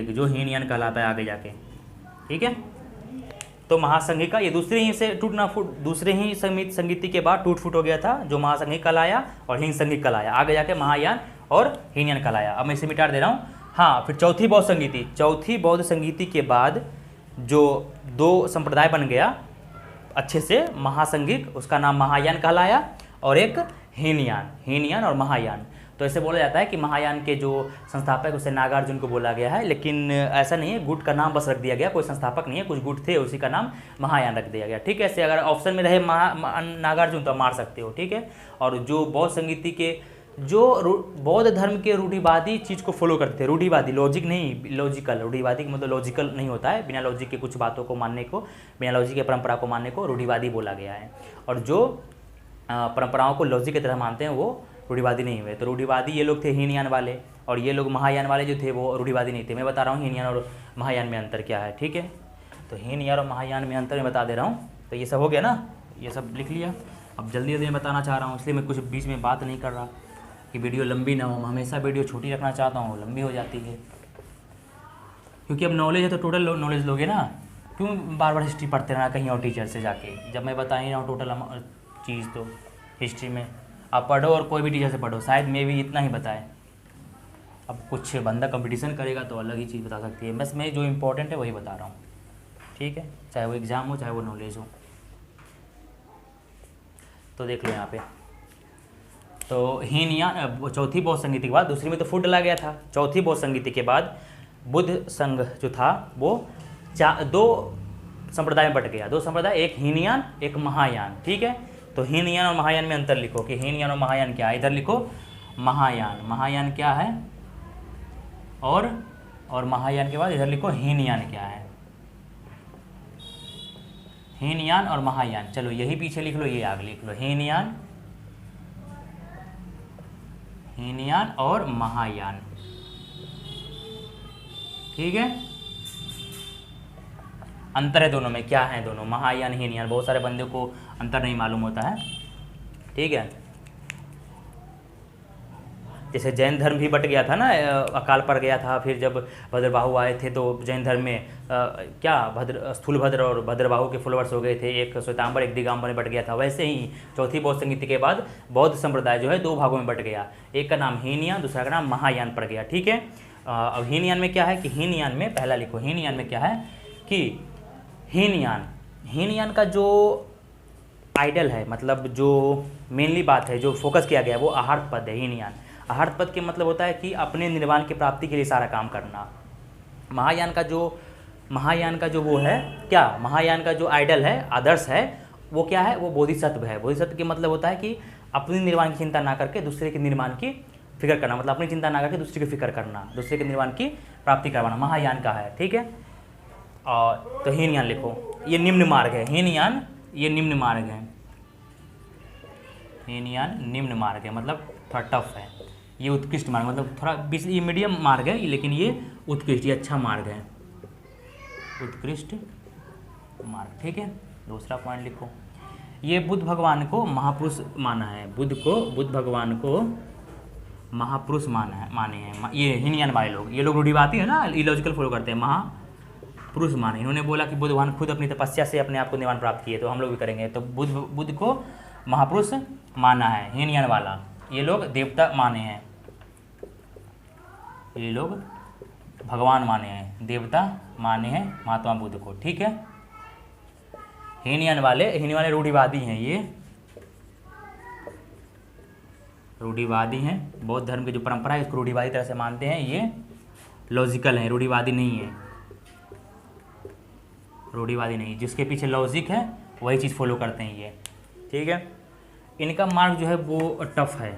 जो हीनयान कहलाता है आगे जाके। ठीक है, तो महासंघिका ये दूसरे ही संगीति के बाद टूट फूट हो गया था, जो महासंघिक कहलाया और हीन संघिक कहलाया, आगे जाके महायान और हीनयान कहलाया। अब मैं इसे मिटा दे रहा हूँ। हाँ, फिर चौथी बौद्ध संगीति के बाद जो 2 संप्रदाय बन गया अच्छे से, महासंघिक, उसका नाम महायान कहलाया, और एक हीनयान और महायान। तो ऐसे बोला जाता है कि महायान के जो संस्थापक उसे नागार्जुन को बोला गया है, लेकिन ऐसा नहीं है, गुट का नाम बस रख दिया गया, कोई संस्थापक नहीं है, कुछ गुट थे, उसी का नाम महायान रख दिया गया। ठीक है, ऐसे अगर ऑप्शन में रहे नागार्जुन तो मार सकते हो। ठीक है, और जो बौद्ध संगीति के, जो बौद्ध धर्म के रूढ़िवादी चीज़ को फॉलो करते थे, रूढ़िवादी, लॉजिक नहीं, लॉजिकल, रूढ़िवादी मतलब लॉजिकल नहीं होता है, बिना लॉजिक के कुछ बातों को मानने को, बिना लॉजिक के परंपरा को मानने को रूढ़िवादी बोला गया है। और जो परंपराओं को लॉजिक की तरह मानते हैं वो रूढ़िवादी नहीं हुए। तो रूढ़िवादी ये लोग थे हीनयान वाले, और ये लोग महायान वाले जो थे वो रूढ़िवादी नहीं थे। मैं बता रहा हूँ हीनयान और महायान में अंतर क्या है। ठीक है, तो हीनयान और महायान में अंतर मैं बता दे रहा हूँ। तो ये सब हो गया ना, ये सब लिख लिया। अब जल्दी जल्दी मैं बताना चाह रहा हूँ, इसलिए मैं कुछ बीच में बात नहीं कर रहा कि वीडियो लंबी ना हो। मैं हमेशा वीडियो छोटी रखना चाहता हूँ, लंबी हो जाती है, क्योंकि अब नॉलेज है तो टोटल नॉलेज लोगे ना। क्यों बार बार हिस्ट्री पढ़ते रहना कहीं और टीचर से जाके, जब मैं बता ही रहा हूँ टोटल चीज़। तो हिस्ट्री में आप पढ़ो और कोई भी टीचर से पढ़ो, शायद मैं भी इतना ही बताए। अब कुछ बंदा कंपटीशन करेगा तो अलग ही चीज़ बता सकती है, बस मैं जो इम्पोर्टेंट है वही बता रहा हूँ। ठीक है, चाहे वो एग्ज़ाम हो चाहे वो नॉलेज हो। तो देख लो यहाँ पे, तो हीनयान चौथी बौद्ध संगीति के बाद, दूसरी में तो फूट डाला गया था। चौथी बौद्ध संगीति के बाद बुद्ध संघ जो था वो 2 संप्रदाय में बट गया। 2 संप्रदाय, एक हीनयान एक महायान। ठीक है, तो हीनयान और महायान में अंतर लिखो कि हीनयान और महायान क्या है। इधर लिखो महायान क्या है, और महायान के बाद इधर लिखो हीनयान क्या है। हीनयान और महायान, चलो यही पीछे लिख लो, ये आगे लिख लो, हीनयान और महायान। ठीक है, अंतर है दोनों में, क्या है दोनों, महायान हीनयान। बहुत सारे बंदे को अंतर नहीं मालूम होता है। ठीक है, जैसे जैन धर्म भी बट गया था ना, अकाल पड़ गया था, फिर जब भद्रबाहु आए थे तो जैन धर्म में क्या स्थूलभद्र और भद्रबाहु के फॉलोअर्स हो गए थे, एक श्वेतांबर एक दिगंबर में बट गया था। वैसे ही चौथी बौद्ध संगीति के बाद बौद्ध संप्रदाय जो है 2 भागों में बट गया, एक का नाम हीनयान, दूसरा का नाम महायान पड़ गया। ठीक है, अब हीनयान में क्या है कि हीनयान में पहला लिखो, हीनयान में क्या है कि हीनयान का जो आइडल है, मतलब जो मेनली बात है, जो फोकस किया गया है वो आहार्त पद है। हीनयान आहार्त पद के मतलब होता है कि अपने निर्वाण की प्राप्ति के लिए सारा काम करना। महायान का जो वो है क्या, महायान का जो आइडल है, आदर्श है, वो क्या है, वो बोधिसत्व है। बोधिसत्व के मतलब होता है कि अपनी निर्वाण की चिंता ना करके दूसरे के निर्माण की फिक्र करना, मतलब अपनी चिंता ना करके दूसरे की फिक्र करना, दूसरे के निर्माण की प्राप्ति करवाना, महायान का है। ठीक है, और तो हीनयान लिखो, ये निम्न मार्ग है। हीनयान ये निम्न मार्ग है, हीनयान निम्न मार्ग है, मतलब थोड़ा टफ है। ये उत्कृष्ट मार्ग, मतलब थोड़ा बीच, ये मीडियम मार्ग है लेकिन ये उत्कृष्ट, ये अच्छा मार्ग है, उत्कृष्ट मार्ग। ठीक है, दूसरा पॉइंट लिखो, ये बुद्ध भगवान को महापुरुष माना है, बुद्ध भगवान को महापुरुष माने हैं ये हीनयान वाले लोग। ये लोग रूढ़िवादी है ना, इलॉजिकल फॉलो करते हैं, महापुरुष माने। इन्होंने बोला कि बुद्ध भगवान खुद अपनी तपस्या से अपने आप को निर्वाण प्राप्त किए, तो हम लोग भी करेंगे। तो बुद्ध को महापुरुष माना है हीनयान वाला। ये लोग देवता माने हैं, ये लोग भगवान माने हैं, देवता माने हैं महात्मा बुद्ध को। ठीक है, हीनयान वाले रूढ़िवादी हैं, ये रूढ़िवादी हैं। बौद्ध धर्म की जो परंपरा है इसको रूढ़िवादी तरह से मानते हैं, ये लॉजिकल है, रूढ़िवादी नहीं है, रूढ़िवादी नहीं, जिसके पीछे लॉजिक है वही चीज़ फॉलो करते हैं ये। ठीक है, इनका मार्ग जो है वो टफ है,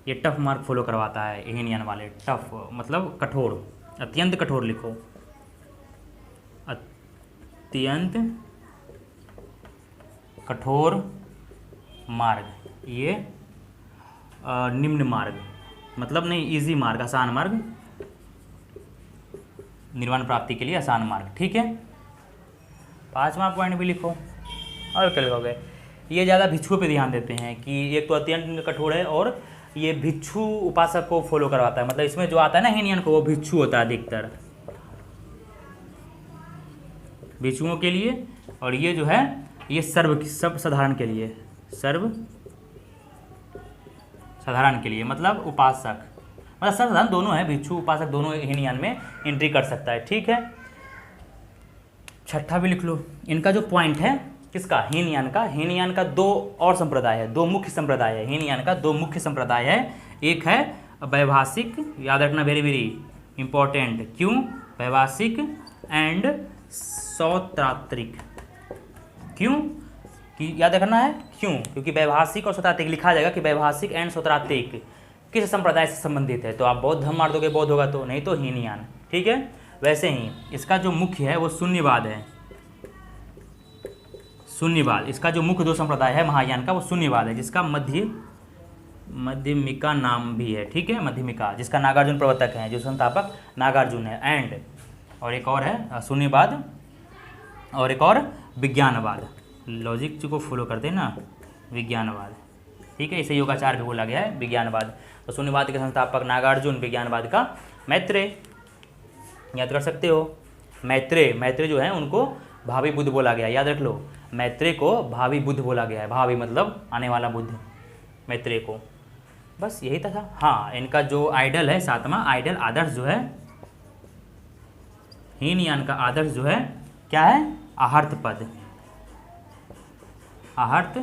ये टफ मार्ग फॉलो करवाता है हीनयान वाले। टफ मतलब कठोर, अत्यंत कठोर लिखो, अत्यंत कठोर मार्ग, ये निम्न मार्ग, मतलब नहीं इजी मार्ग, आसान मार्ग, निर्वाण प्राप्ति के लिए आसान मार्ग। ठीक है, 5वां पॉइंट भी लिखो, और क्या लिखोगे, ये ज़्यादा भिक्षुओं पे ध्यान देते हैं कि एक तो अत्यंत कठोर है और ये भिक्षु उपासक को फॉलो करवाता है, मतलब इसमें जो आता है ना हीनयान को, वो भिक्षु होता है अधिकतर, भिक्षुओं के लिए। और ये जो है ये सर्व साधारण के लिए, सर्व साधारण के लिए, मतलब उपासक, मतलब सर्वसाधारण दोनों है, भिक्षु उपासक दोनों हीनयान में एंट्री कर सकता है। ठीक है, 6ठा भी लिख लो। इनका जो पॉइंट है किसका, हीनयान का 2 और संप्रदाय है, 2 मुख्य संप्रदाय है। हीनयान का 2 मुख्य संप्रदाय है, एक है वैभाषिक, याद रखना वेरी वेरी इंपॉर्टेंट, क्यों, वैभाषिक एंड सौत्रात्रिक। क्यों कि याद रखना है, क्यों, क्योंकि वैभाषिक और सौत्रात्रिक लिखा जाएगा कि वैभाषिक एंड सौत्रात्रिक किस संप्रदाय से संबंधित है, तो आप बौद्ध धर्म मार दोगे बौद्ध होगा, तो नहीं तो हीनयान। ठीक है, वैसे ही इसका जो मुख्य है वो शून्यवाद है, शून्यवाद। इसका जो मुख्य 2 संप्रदाय है महायान का वो शून्यवाद है, जिसका मध्यमिका नाम भी है। ठीक है, मध्यमिका, जिसका नागार्जुन प्रवर्तक है, जो संस्थापक नागार्जुन है, एंड और एक और है शून्यवाद, और एक और विज्ञानवाद, लॉजिक को फॉलो करते हैं ना, विज्ञानवाद। ठीक है, इसे योगाचार भी बोला गया है, विज्ञानवाद। तो शून्यवाद के संस्थापक नागार्जुन, विज्ञानवाद का मैत्रेय, याद कर सकते हो। मैत्रेय जो है उनको भावी बुद्ध बोला गया, याद रख लो, मैत्रेय को भावी बुद्ध बोला गया है, भावी मतलब आने वाला बुद्ध, मैत्रेय को। बस यही था। हाँ, इनका जो आइडल है 7वां आइडल, आदर्श जो है हीनयान का आदर्श जो है क्या है, आहार्त पद। आहार्त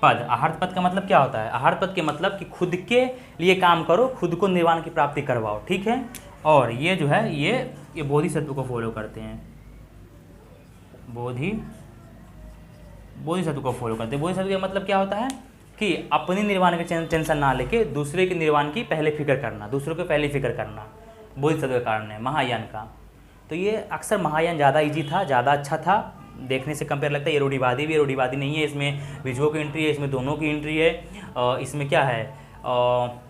पद का मतलब क्या होता है, आहार्त पद के मतलब कि खुद के लिए काम करो, खुद को निर्वाण की प्राप्ति करवाओ। ठीक है, और ये जो है ये बोधिसत्व को फॉलो करते हैं, बोधिसत्व को फॉलो करते हैं। बोधिसत्व का मतलब क्या होता है कि अपनी निर्वाण की टेंशन ना लेके दूसरे के निर्वाण की पहले फिक्र करना, दूसरों के पहले फिक्र करना, बोधिसत्व का कारण है महायान का। तो ये अक्सर महायान ज़्यादा इजी था, ज़्यादा अच्छा था, देखने से कंपेयर लगता है। ये रूढ़िवादी भी है, रूढ़िवादी नहीं है, इसमें भिक्षुओं की एंट्री है, इसमें दोनों की एंट्री है। इसमें क्या है,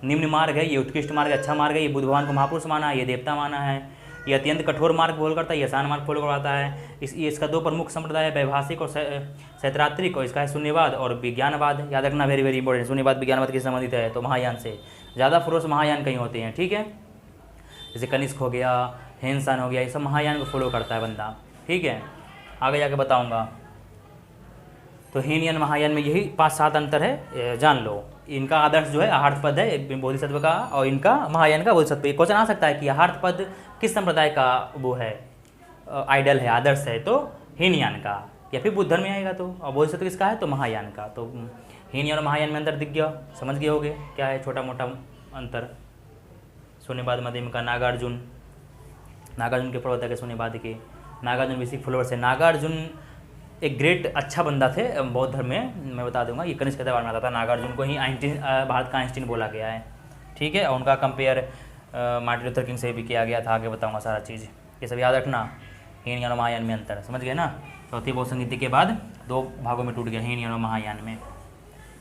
निम्न मार्ग है, ये उत्कृष्ट मार्ग, अच्छा मार्ग है, ये बुद्ध भगवान को महापुरुष माना है, ये देवता माना है। ये अत्यंत कठोर मार्ग फॉलो करता है, ये आसान मार्ग फॉलो करवाता है। इसका 2 प्रमुख संप्रदाय है, वैभाषिक और सैद्धांतिक, और इसका है शून्यवाद और विज्ञानवाद। याद रखना वेरी वेरी इंपॉर्टेंट, शून्यवाद विज्ञानवाद किससे संबंधित है, तो महायान से। ज़्यादा फॉलोअर्स महायान कहीं होते हैं, ठीक है। जैसे कनिष्क हो गया, हेनसान हो गया, ये सब महायान को फॉलो करता है बंदा, ठीक है। आगे जाके बताऊंगा। तो हीनयान महायान में यही 5-7 अंतर है, जान लो। इनका आदर्श जो है आहार्थ पद है बोधिसत्व का, और इनका महायान का बोधिसत्व। क्वेश्चन आ सकता है कि आहार्थ पद किस संप्रदाय का वो है, आइडल है, आदर्श है, तो हीनयान का, या फिर बुद्ध धर्म में आएगा तो, और बोधिसत्व किसका है, तो महायान का। तो हीनयान और महायान में अंतर दिख गया, समझ गए होगे क्या है छोटा मोटा अंतर। शून्यवाद मध्यम का नागार्जुन, नागार्जुन के प्रवर्तक है शून्यवाद के। नागार्जुन बेसिक फॉलोअर्स है। नागार्जुन एक ग्रेट अच्छा बंदा थे बौद्ध धर्म में, मैं बता दूंगा। ये कनिष्क के बारे में आता था। नागार्जुन को ही भारत का आइंस्टीन बोला गया है, ठीक है। और उनका कंपेयर मार्टिन लूथर किंग से भी किया गया था, आगे बताऊंगा सारा चीज़। ये सब याद रखना। हीनयान और महायान में अंतर, समझ गए ना। चौथी बौद्ध संगीति के बाद 2 भागों में टूट गया हीनयान और महायान में।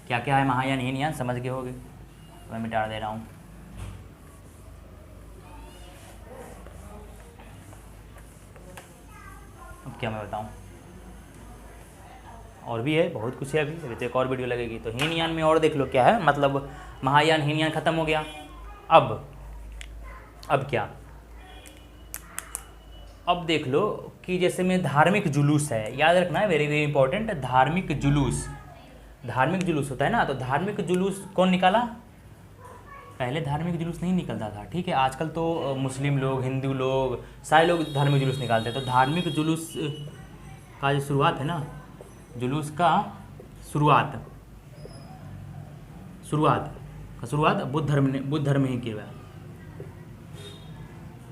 क्या क्या है महायान हीनयान, समझ गए होगे, मैं मिटा दे रहा हूँ। अब क्या मैं बताऊँ, और भी है, बहुत कुछ है अभी तो एक और वीडियो लगेगी। तो हीनयान में और देख लो क्या है, मतलब महायान हीनयान खत्म हो गया। अब क्या, अब देख लो कि जैसे में धार्मिक जुलूस है, याद रखना है, वेरी वेरी इंपॉर्टेंट। धार्मिक जुलूस, धार्मिक जुलूस होता है ना, तो धार्मिक जुलूस कौन निकाला, पहले धार्मिक जुलूस नहीं निकलता था, ठीक है। आजकल तो मुस्लिम लोग, हिंदू लोग, सारे लोग धार्मिक जुलूस निकालते हैं। तो धार्मिक जुलूस का जो शुरुआत है ना, जुलूस का शुरुआत बुद्ध धर्म ही किया,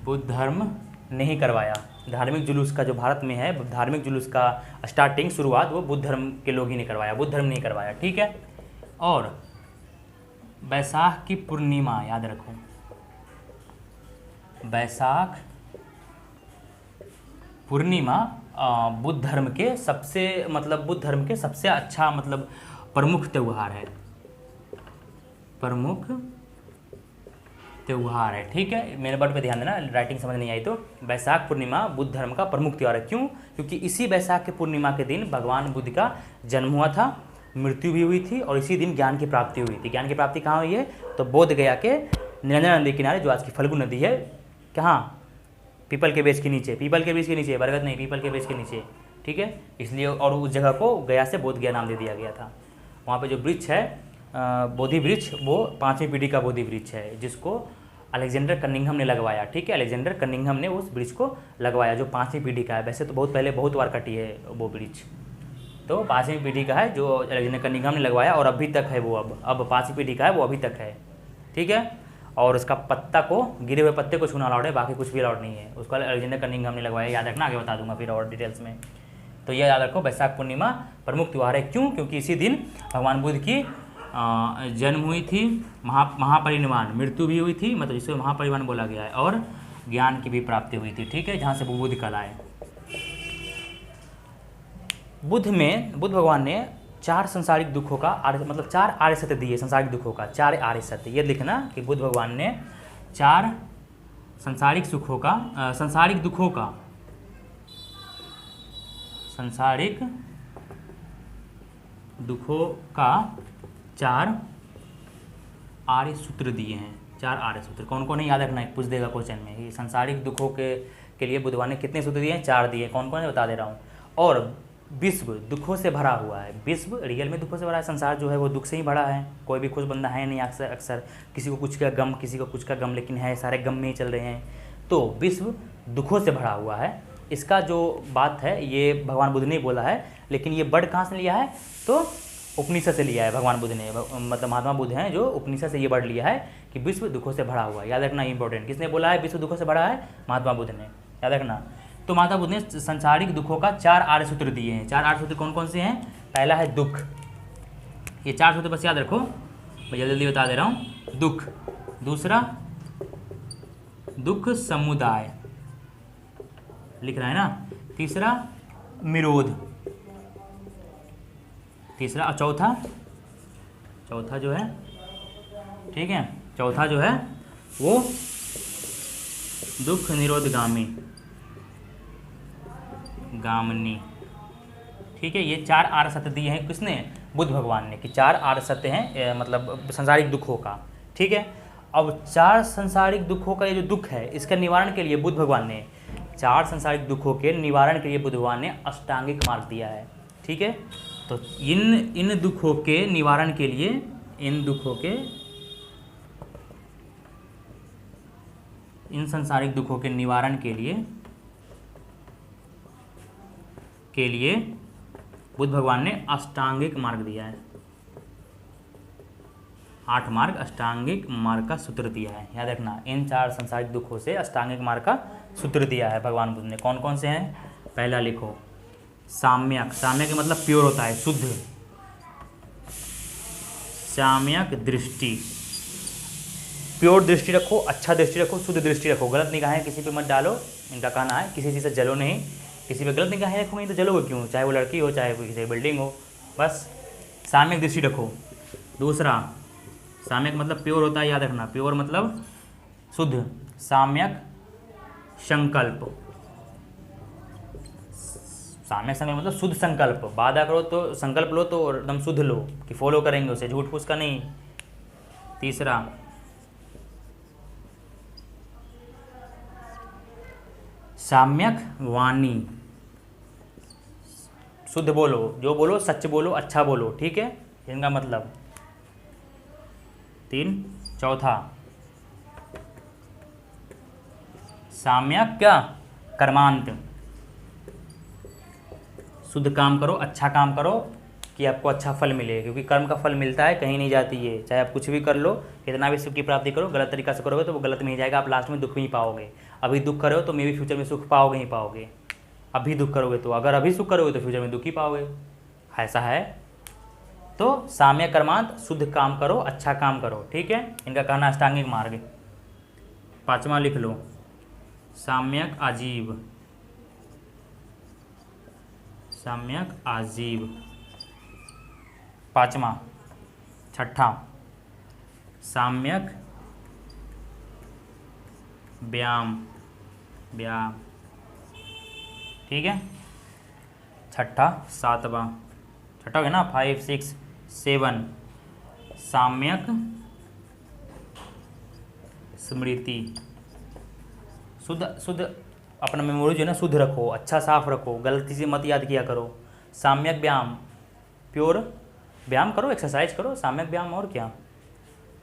बुद्ध धर्म ने ही करवाया। धार्मिक जुलूस का जो भारत में है, धार्मिक जुलूस का स्टार्टिंग शुरुआत वो बुद्ध धर्म के लोग ही ने करवाया, बुद्ध धर्म ने ही करवाया, ठीक है। और बैसाख की पूर्णिमा याद रखो, बैसाख पूर्णिमा बुद्ध धर्म के सबसे अच्छा मतलब प्रमुख त्यौहार है, प्रमुख त्यौहार है, ठीक है। मेरे वर्ड पे ध्यान देना, राइटिंग समझ नहीं आई तो। बैसाख पूर्णिमा बुद्ध धर्म का प्रमुख त्यौहार है। क्यों? क्योंकि इसी बैसाख की पूर्णिमा के दिन भगवान बुद्ध का जन्म हुआ था, मृत्यु भी हुई थी, और इसी दिन ज्ञान की प्राप्ति हुई थी। ज्ञान की प्राप्ति कहाँ हुई है, तो बोध गया के निरंजन नदी किनारे, जो आज की फल्गु नदी है, कहाँ, पीपल के वृक्ष के नीचे, पीपल के वृक्ष के नीचे, बरगद नहीं, पीपल के वृक्ष के नीचे, ठीक है। इसलिए, और उस जगह को गया से बोध गया नाम दे दिया गया था। वहाँ पे जो वृक्ष है बोधि वृक्ष, वो 5वीं पीढ़ी का बोधि वृक्ष है, जिसको अलेक्जेंडर कनिंघम ने लगवाया, ठीक है। अलेक्जेंडर कनिंघम ने उस वृक्ष को लगवाया, जो 5वीं पीढ़ी का है। वैसे तो बहुत पहले बहुत बार कटी है वो वृक्ष, तो 5वीं पीढ़ी का है, जो अलेक्जेंडर कनिंघम ने लगवाया, और अभी तक है वो। अब 5वीं पीढ़ी का है वो, अभी तक है, ठीक है। और उसका पत्ता को, गिरे हुए पत्ते को छूना अलाउड है, बाकी कुछ भी अलाउड नहीं है। उसका अलेक्जेंडर कनिंघम ने लगवाया, याद रखना, आगे बता दूंगा फिर और डिटेल्स में। तो ये याद रखो, बैसाख पूर्णिमा प्रमुख त्यौहार है। क्यों? क्योंकि इसी दिन भगवान बुद्ध की जन्म हुई थी, महापरिनिर्वाण, मृत्यु भी हुई थी, मतलब जिसे महापरिनिर्वाण बोला गया है, और ज्ञान की भी प्राप्ति हुई थी, ठीक है, जहाँ से बुद्ध कल आए। बुद्ध भगवान ने 4 संसारिक दुखों का मतलब 4 आर्य सत्य दिए, संसारिक दुखों का 4 आर्य सत्य। ये लिखना कि बुद्ध भगवान ने 4 संसारिक दुखों का 4 आर्य सूत्र दिए हैं। 4 आर्य सूत्र कौन कौन है, याद रखना है, पूछ देगा क्वेश्चन में। ये संसारिक दुखों के लिए बुद्ध भगवान ने कितने सूत्र दिए हैं, 4 दिए। कौन कौन है बता दे रहा हूँ। और विश्व दुखों से भरा हुआ है, विश्व रियल में दुखों से भरा है, संसार जो है वो दुख से ही भरा है। कोई भी खुश बंदा है नहीं, अक्सर किसी को कुछ का गम, किसी को कुछ का गम, लेकिन है सारे गम में ही चल रहे हैं। तो विश्व दुखों से भरा हुआ है। इसका जो बात है ये भगवान बुद्ध ने बोला है, लेकिन ये वर्ड कहाँ से लिया है, तो उपनिषद से लिया है भगवान बुद्ध ने, मतलब महात्मा बुद्ध हैं जो उपनिषद से ये वर्ड लिया है कि विश्व दुखों से भरा हुआ है। याद रखना, इंपॉर्टेंट। किसने बोला है विश्व दुखों से भरा है, महात्मा बुद्ध ने, याद रखना। तो महात्मा बुद्ध ने संसारिक दुखों का 4 आर्य सूत्र दिए हैं। 4 आर्य सूत्र कौन कौन से हैं, पहला है दुख, ये 4 सूत्र बस याद रखो, मैं जल्दी जल्दी बता दे रहा हूँ। दुख, दूसरा दुख समुदाय लिख रहा है ना, तीसरा निरोध, तीसरा, और चौथा जो है, ठीक है, चौथा जो है वो दुख निरोधगामी, गामनी, ठीक है। ये 4 आर्य सत्य दिए हैं किसने, बुद्ध भगवान ने, कि 4 आर्य सत्य हैं मतलब संसारिक दुखों का, ठीक है। अब 4 सांसारिक दुखों का ये जो दुख है इसका निवारण के लिए बुद्ध भगवान ने 4 सांसारिक दुखों के निवारण के लिए बुद्ध भगवान ने अष्टांगिक मार्ग दिया है। ठीक है, तो इन दुखों के निवारण के लिए इन सांसारिक दुखों के निवारण के लिए बुद्ध भगवान ने अष्टांगिक मार्ग दिया है। 8 मार्ग अष्टांगिक मार्ग का सूत्र दिया है। याद रखना, इन 4 सांसारिक दुखों से अष्टांगिक मार्ग का सूत्र दिया है भगवान बुद्ध ने। कौन कौन से हैं? पहला लिखो, साम्यक। साम्यक का मतलब प्योर होता है, शुद्ध। साम्यक दृष्टि, प्योर दृष्टि रखो, अच्छा दृष्टि रखो, शुद्ध दृष्टि रखो। गलत निगाहें किसी पे मत डालो। इनका कहना है किसी चीज़ से जलो नहीं। किसी पे गलत निगाहें रखोगे तो जलोगे क्यों? चाहे वो लड़की हो, चाहे कोई किसी बिल्डिंग हो। बस साम्यक दृष्टि रखो। दूसरा, साम्यक मतलब प्योर होता है, याद रखना। प्योर मतलब शुद्ध। साम्यक संकल्प, साम्यक संकल्प मतलब शुद्ध संकल्प। वादा करो तो संकल्प लो तो एकदम शुद्ध लो कि फॉलो करेंगे उसे, झूठ फूस का नहीं। तीसरा, साम्यक वाणी, शुद्ध बोलो, जो बोलो सच बोलो, अच्छा बोलो। ठीक है, इनका मतलब। 3, चौथा, साम्यक क्या? कर्मांत, शुद्ध काम करो, अच्छा काम करो कि आपको अच्छा फल मिले, क्योंकि कर्म का फल मिलता है, कहीं नहीं जाती है। चाहे आप कुछ भी कर लो, कितना भी सुख की प्राप्ति करो, गलत तरीका से करोगे तो वो गलत में ही जाएगा, आप लास्ट में दुख में ही पाओगे। अभी दुख करो तो मे भी फ्यूचर में सुख पाओगे ही पाओगे। अभी दुख करोगे तो, अगर अभी सुख करोगे तो फ्यूचर में दुख ही पाओगे, ऐसा है। तो साम्यक कर्मांत, शुद्ध काम करो, अच्छा काम करो। ठीक है, इनका कहना अष्टांगिक मार्ग। 5वां लिख लो, साम्यक आजीव। साम्यक आजीव 5वां। 6ठा, साम्यक व्यायाम। ठीक है, 6ठा। 7वां, 6ठा हो गया ना, 5, 6, 7, साम्यक स्मृति। शुद्ध अपना मेमोरी जो है ना शुद्ध रखो, अच्छा साफ रखो, गलती से मत याद किया करो। साम्यक व्यायाम, प्योर व्यायाम करो, एक्सरसाइज करो। साम्यक व्यायाम और क्या,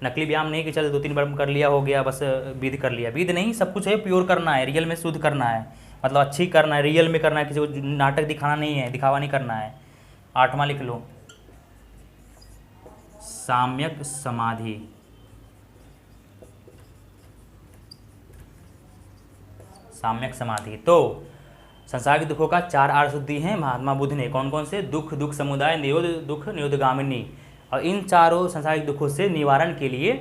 नकली व्यायाम नहीं कि चल 2-3 बार कर लिया हो गया बस, विध कर लिया। विध नहीं, सब कुछ है प्योर करना है, रियल में शुद्ध करना है, मतलब अच्छी करना है, रियल में करना है, किसी को नाटक दिखाना नहीं है, दिखावा नहीं करना है। 8वां लिख लो, साम्यक समाधि। साम्यक समाधि। तो संसारिक दुखों का 4 आर्य शुद्धि हैं महात्मा बुद्ध ने। कौन कौन से? दुख समुदाय, निरोध दुख, निरोधगामिनी। और इन चारों संसारिक दुखों से निवारण के लिए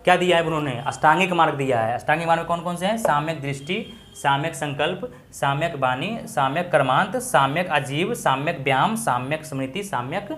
क्या दिया है उन्होंने? अष्टांगिक मार्ग दिया है। अष्टांगिक मार्ग में कौन कौन से हैं? साम्यक दृष्टि, साम्यक संकल्प, साम्यक वाणी, साम्यक कर्मांत, साम्यक आजीव, साम्यक व्यायाम, साम्यक स्मृति, साम्यक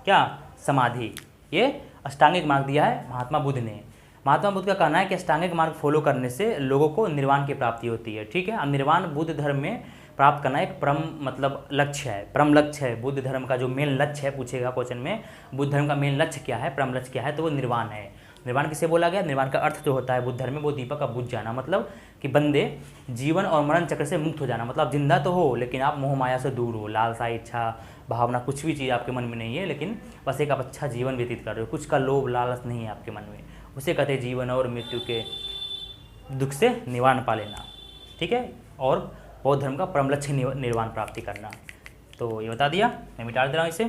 क्या? समाधि। ये अष्टांगिक मार्ग दिया है महात्मा बुद्ध ने। महात्मा बुद्ध का कहना है कि अष्टांगिक मार्ग फॉलो करने से लोगों को निर्वाण की प्राप्ति होती है। ठीक है, अब निर्वाण बुद्ध धर्म में प्राप्त करना एक परम मतलब लक्ष्य है, परम लक्ष्य है। बुद्ध धर्म का जो मेन लक्ष्य है, पूछेगा क्वेश्चन में, बुद्ध धर्म का मेन लक्ष्य क्या है, परम लक्ष्य क्या है, तो वो निर्वाण है। निर्वाण किसे बोला गया? निर्वाण का अर्थ जो होता है बुद्ध धर्म में वो दीपक का बुझ जाना, मतलब कि बंदे जीवन और मरण चक्र से मुक्त हो जाना। मतलब जिंदा तो हो लेकिन आप मोह माया से दूर हो, लालसा, इच्छा, भावना, कुछ भी चीज़ आपके मन में नहीं है, लेकिन बस एक आप अच्छा जीवन व्यतीत कर रहे हो, कुछ का लोभ लालच नहीं है आपके मन में, उसे कहते हैं जीवन और मृत्यु के दुख से निवारण पा लेना। ठीक है, और बौद्ध धर्म का परम लक्ष्य निर्वाण प्राप्ति करना। तो ये बता दिया, मैं मिटा दे रहा हूँ इसे।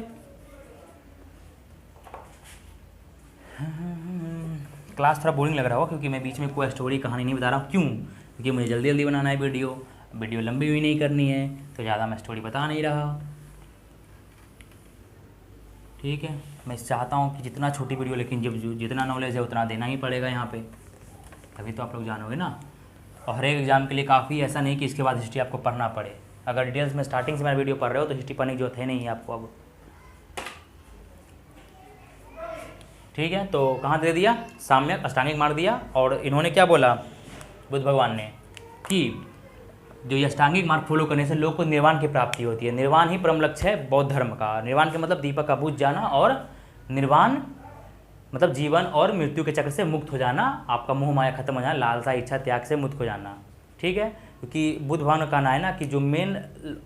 क्लास थोड़ा बोरिंग लग रहा हो क्योंकि मैं बीच में कोई स्टोरी कहानी नहीं बता रहा हूँ। क्यों? क्योंकि मुझे जल्दी जल्दी बनाना है वीडियो लंबी भी नहीं करनी है, तो ज़्यादा मैं स्टोरी बता नहीं रहा। ठीक है, मैं चाहता हूँ कि जितना छोटी वीडियो, लेकिन जब जितना नॉलेज है उतना देना ही पड़ेगा यहाँ पे, तभी तो आप लोग जानोगे ना। और हर एक एग्जाम के लिए काफ़ी ऐसा नहीं कि इसके बाद हिस्ट्री आपको पढ़ना पड़े। अगर डिटेल्स में स्टार्टिंग से मेरा वीडियो पढ़ रहे हो तो हिस्ट्री पढ़ने की जरूरत है नहीं आपको अब। ठीक है, तो कहाँ दे दिया? साम्यक अष्टांगिक मार्ग दिया। और इन्होंने क्या बोला बुद्ध भगवान ने कि जो ये अष्टांगिक मार्ग फॉलो करने से लोग को निर्वाण की प्राप्ति होती है। निर्वाण ही परम लक्ष्य है बौद्ध धर्म का। निर्वाण के मतलब दीपक का बुझ जाना, और निर्वाण मतलब जीवन और मृत्यु के चक्र से मुक्त हो जाना, आपका मोह माया खत्म हो जाना, लालसा इच्छा त्याग से मुक्त हो जाना। ठीक है, क्योंकि बुद्ध भगवान का कहना है ना कि जो मेन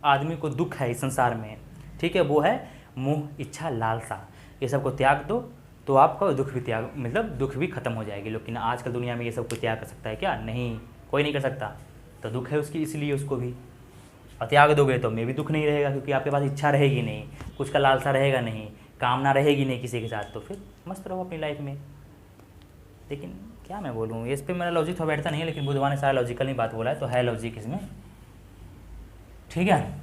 आदमी को दुख है इस संसार में, ठीक है, वो है मोह इच्छा लालसा। ये सब को त्याग दो तो आपका दुख भी त्याग, मतलब दुख भी खत्म हो जाएगी। लेकिन आजकल दुनिया में ये सब को त्याग कर सकता है क्या? नहीं, कोई नहीं कर सकता। तो दुख है उसकी, इसलिए उसको भी और त्याग दोगे तो में भी दुख नहीं रहेगा, क्योंकि आपके पास इच्छा रहेगी नहीं, कुछ का लालसा रहेगा नहीं, कामना रहेगी नहीं किसी के साथ, तो फिर मस्त रहो अपनी लाइफ में। लेकिन क्या मैं बोलूँ, इस पर मेरा लॉजिक थोड़ा बैठता नहीं है, लेकिन बुद्धवान ने सारा लॉजिकल ही बात बोला है, तो है लॉजिक इसमें। ठीक है,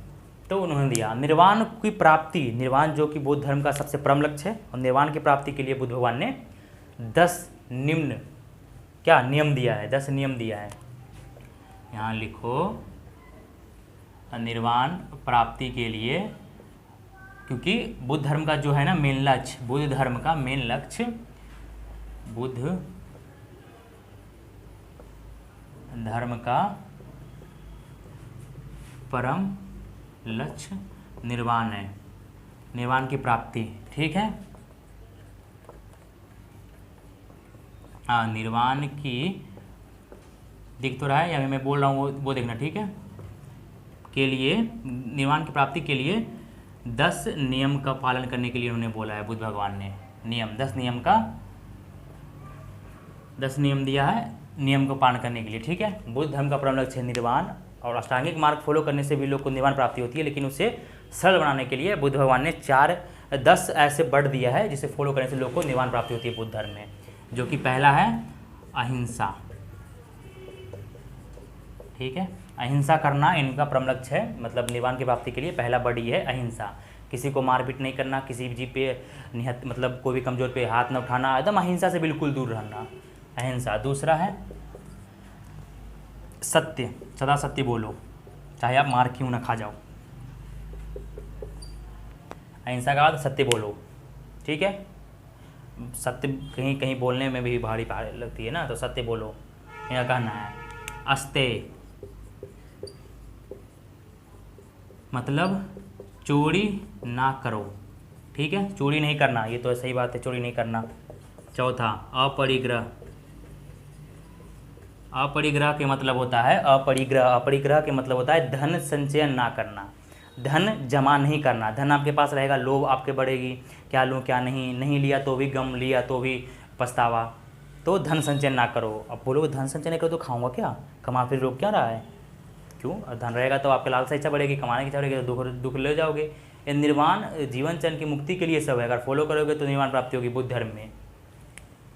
तो उन्होंने दिया निर्वाण की प्राप्ति, निर्वाण जो कि बौद्ध धर्म का सबसे परम लक्ष्य है, और निर्वाण की प्राप्ति के लिए बुद्ध भगवान ने 10 निम्न क्या नियम दिया है, 10 नियम दिया है। यहाँ लिखो निर्वाण प्राप्ति के लिए, क्योंकि बुद्ध धर्म का जो है ना मेन लक्ष्य, बुद्ध धर्म का मेन लक्ष्य, बुद्ध धर्म का परम लक्ष्य निर्वाण है, निर्वाण की प्राप्ति। ठीक है, हाँ, निर्वाण की दिख तो रहा है या मैं बोल रहा हूँ वो देखना। ठीक है, के लिए निर्वाण की प्राप्ति के लिए 10 नियम का पालन करने के लिए उन्होंने बोला है बुद्ध भगवान ने। नियम 10 नियम का 10 नियम दिया है नियम को पालन करने के लिए। ठीक है, बुद्ध धर्म का परम लक्ष्य है निर्वाण, और अष्टांगिक मार्ग फॉलो करने से भी लोग को निर्वाण प्राप्ति होती है, लेकिन उसे सरल बनाने के लिए बुद्ध भगवान ने 10 ऐसे बढ़ दिया है जिसे फॉलो करने से लोग को निर्वाण प्राप्ति होती है बुद्ध धर्म में। जो कि पहला है अहिंसा। ठीक है, अहिंसा करना इनका परम लक्ष्य है, मतलब निर्वाण की प्राप्ति के लिए पहला बड़ी है अहिंसा। किसी को मारपीट नहीं करना, किसी भी जीव पे निहत मतलब कोई भी कमजोर पे हाथ न उठाना, एकदम अहिंसा से बिल्कुल दूर रहना, अहिंसा। दूसरा है सत्य, सदा सत्य बोलो, चाहे आप मार क्यों ना खा जाओ। अहिंसा का बाद सत्य बोलो। ठीक है, सत्य कहीं कहीं बोलने में भी भारी लगती है ना, तो सत्य बोलो, यह कहना है। अस्तेय मतलब चोरी ना करो। ठीक है, चोरी नहीं करना, ये तो सही बात है, चोरी नहीं करना। चौथा अपरिग्रह, अपरिग्रह के मतलब होता है अपरिग्रह के मतलब होता है धन संचयन ना करना, धन जमा नहीं करना। धन आपके पास रहेगा, लोभ आपके बढ़ेगी, क्या लूँ क्या नहीं, नहीं लिया तो भी गम, लिया तो भी पछतावा। तो धन संचयन ना करो। अब बोलोगे धन संचयन नहीं करो तो खाऊंगा क्या, कमा फिर रोक क्या रहा है, क्यों? धन रहेगा तो आपके लालसा इच्छा बढ़ेगी, कमाने की इच्छा बढ़ेगी तो दुख ले जाओगे। ये निर्वाण जीवन चयन की मुक्ति के लिए सब है, अगर फॉलो करोगे तो निर्वाण प्राप्ति होगी बुद्ध धर्म में।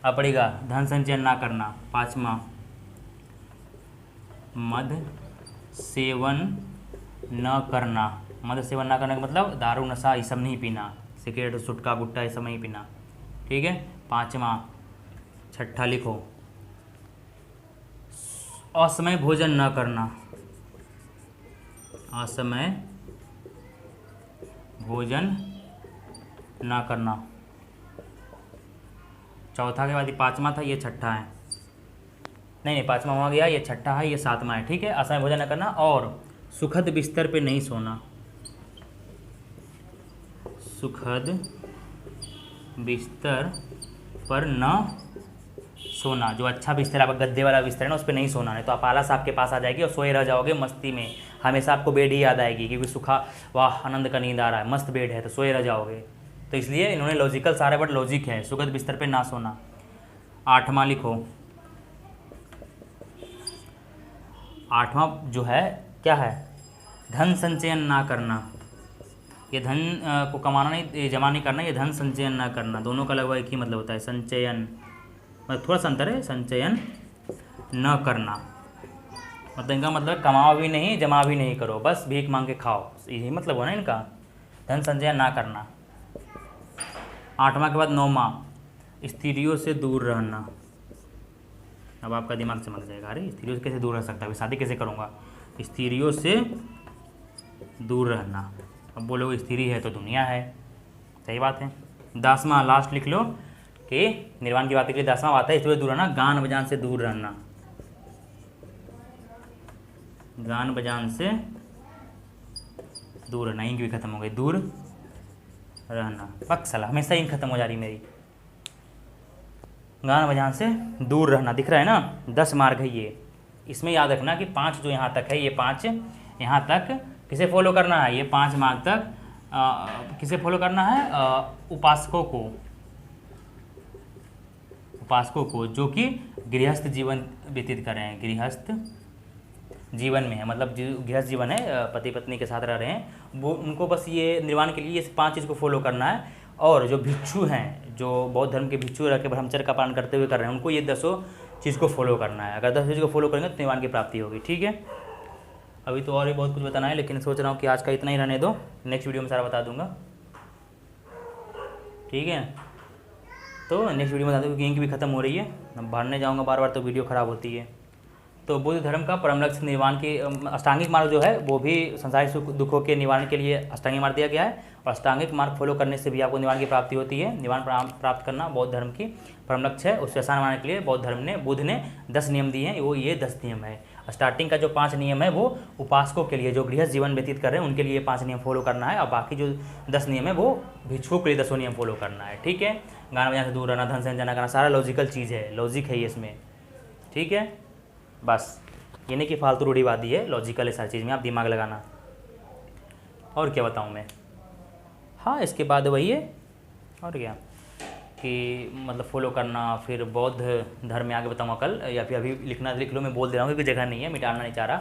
अपरिग्रह धन संचयन ना करना। पाँचवा मद सेवन न करना। मद सेवन न करने का मतलब दारू नशा ये सब नहीं पीना, सिगरेट सुटका गुट्टा ये सब नहीं पीना। ठीक है, पाँचवा। छठा लिखो असमय भोजन न करना, असमय भोजन न करना। चौथा के बाद ये पाँचवा था, ये छठा है, नहीं पाँचवा हो गया, ये छठा है, ये सातवां है। ठीक है, असमय भोजन न करना और सुखद बिस्तर पे नहीं सोना, सुखद बिस्तर पर न सोना। जो अच्छा बिस्तर आपका गद्दे वाला बिस्तर है ना, उस पर नहीं सोना, नहीं तो आप आलस आपके पास आ जाएगी और सोए रह जाओगे मस्ती में, हमेशा आपको बेड ही याद आएगी क्योंकि सुखा वाह आनंद का नींद आ रहा है, मस्त बेड है, तो सोए रह जाओगे। तो इसलिए इन्होंने लॉजिकल सारे वर्ड लॉजिक है, सुखद बिस्तर पे ना सोना। आठवां लिखो, आठवां जो है क्या है, धन संचयन ना करना। ये धन को कमाना नहीं, जमा नहीं करना, ये धन संचयन ना करना, दोनों का लगभग एक ही मतलब होता है। संचयन मतलब थोड़ा सा अंतर है, संचयन न करना मतलब इनका मतलब कमाओ भी नहीं जमा भी नहीं करो, बस भीख मांग के खाओ, यही मतलब हो ना इनका, धन संचयन ना करना। आठवां के बाद नौवां स्त्रियों से दूर रहना। अब आपका दिमाग समझ जाएगा, अरे स्त्रियों से कैसे दूर रह सकता है, शादी कैसे करूँगा, स्त्रियों से दूर रहना। अब बोलोगे स्त्री है तो दुनिया है, सही बात है। 10वां लास्ट लिख लो कि निर्वाण की बात के लिए 10वां बात है स्त्रियों से दूर रहना, गान बजान से दूर रहना, गान बजान से दूर रहना। इंक भी खत्म हो गई, दूर रहना, पक सला हमेशा इंक खत्म हो जा रही मेरी। गान बजान से दूर रहना, दिख रहा है ना, 10 मार्ग है ये। इसमें याद रखना कि 5 जो यहाँ तक है, ये 5 यहाँ तक किसे फॉलो करना है, ये 5 मार्ग तक किसे फॉलो करना है, उपासकों को जो कि गृहस्थ जीवन व्यतीत कर रहे हैं, गृहस्थ जीवन में है, मतलब जो गृहस्थ जीवन है, पति पत्नी के साथ रह रहे हैं, वो उनको बस ये निर्वाण के लिए इस 5 चीज़ को फॉलो करना है। और जो भिक्षु हैं, जो बौद्ध धर्म के भिक्षु रह के ब्रह्मचर्य का पालन करते हुए कर रहे हैं, उनको ये 10 चीज़ को फॉलो करना है। अगर 10 चीज़ को फॉलो करेंगे तो निर्वाण की प्राप्ति होगी। ठीक है, अभी तो और भी बहुत कुछ बताना है, लेकिन सोच रहा हूँ कि आज का इतना ही रहने दो, नेक्स्ट वीडियो में सारा बता दूंगा। ठीक है, तो नेक्स्ट वीडियो में बता दूँगा कि इंक भी खत्म हो रही है, भरने जाऊँगा बार बार तो वीडियो ख़राब होती है। तो बुद्ध धर्म का परम लक्ष्य निर्वाण की अष्टांगिक मार्ग जो है वो भी संसारिक सुख दुखों के निवारण के लिए अष्टांगिक मार्ग दिया गया है, और अष्टांगिक मार्ग फॉलो करने से भी आपको निर्वाण की प्राप्ति होती है। निर्वाण प्राप्त करना बौद्ध धर्म की परम लक्ष्य है। उससे आसान बनाने के लिए बुद्ध ने 10 नियम दिए हैं, वो ये 10 नियम है। स्टार्टिंग का जो 5 नियम है वो उपासकों के लिए, जो गृहस्थ जीवन व्यतीत कर रहे हैं उनके लिए 5 नियम फॉलो करना है, और बाकी जो 10 नियम है वो भिक्षुओं के लिए 10 नियम फॉलो करना है। ठीक है, गाना बजाना से दूर रहना, धन से जना करना, सारा लॉजिकल चीज़ है, लॉजिक है ये इसमें। ठीक है, बस ये नहीं कि फालतू रूढ़ीवादी है, लॉजिकल है सारी चीज़ में, आप दिमाग लगाना। और क्या बताऊँ मैं, हाँ इसके बाद वही है और क्या कि मतलब फॉलो करना। फिर बौद्ध धर्म में आगे बताऊँगा कल, या फिर अभी लिखना लिख लो, मैं बोल दे रहा हूँ क्योंकि जगह नहीं है, मिटाना नहीं चाह रहा।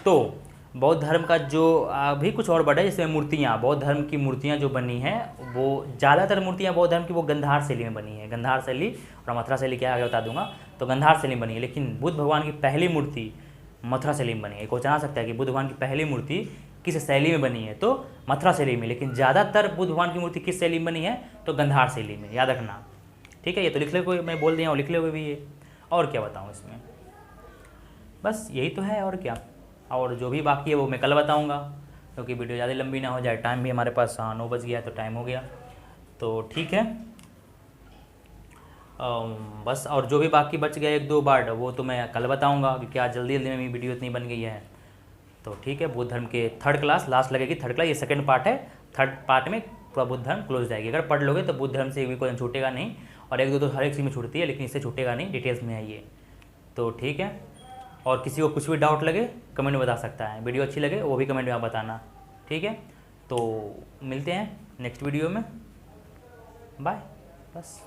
तो बौद्ध धर्म का जो अभी कुछ और बढ़ा है, जिसमें मूर्तियाँ, बौद्ध धर्म की मूर्तियाँ जो बनी हैं वो ज़्यादातर मूर्तियाँ बौद्ध धर्म की वो गंधार शैली में बनी है। गंधार शैली और मथुरा शैली क्या आगे बता दूंगा। तो गंधार शैली में बनी है, लेकिन बुद्ध भगवान की पहली मूर्ति मथुरा शैली में बनी है। क्वेश्चन आ सकता है कि बुद्ध भगवान की पहली मूर्ति किस शैली में बनी है, तो मथुरा शैली में, लेकिन ज़्यादातर बुद्ध भगवान की मूर्ति किस शैली में बनी है, तो गंधार शैली में, याद रखना। ठीक है, ये तो लिख ले, कोई मैं बोल दिया हूँ, लिख ले हुए भी ये। और क्या बताऊँ इसमें, बस यही तो है और क्या। और जो भी बाकी है वो मैं कल बताऊँगा, क्योंकि वीडियो ज़्यादा लंबी ना हो जाए। टाइम भी हमारे पास 9 बज गया है, तो टाइम हो गया, तो ठीक है। बस और जो भी बाकी बच गया 1-2 वर्ड वो तो मैं कल बताऊँगा, क्योंकि आज जल्दी में मेरी वीडियो इतनी बन गई है। तो ठीक है, बुद्ध धर्म के 3rd क्लास लास्ट लगेगी, 3rd क्लास, ये 2nd पार्ट है। 3rd पार्ट में पूरा बुद्ध धर्म क्लोज जाएगी। अगर पढ़ लोगे तो बुद्ध धर्म से भी कोई छूटेगा नहीं, और 1-2 तो हर एक चीज़ में छूटती है, लेकिन इससे छूटेगा नहीं, डिटेल्स में है ये। तो ठीक है, और किसी को कुछ भी डाउट लगे कमेंट में बता सकता है, वीडियो अच्छी लगे वो भी कमेंट में आप बताना। ठीक है, तो मिलते हैं नेक्स्ट वीडियो में, बाय, बस।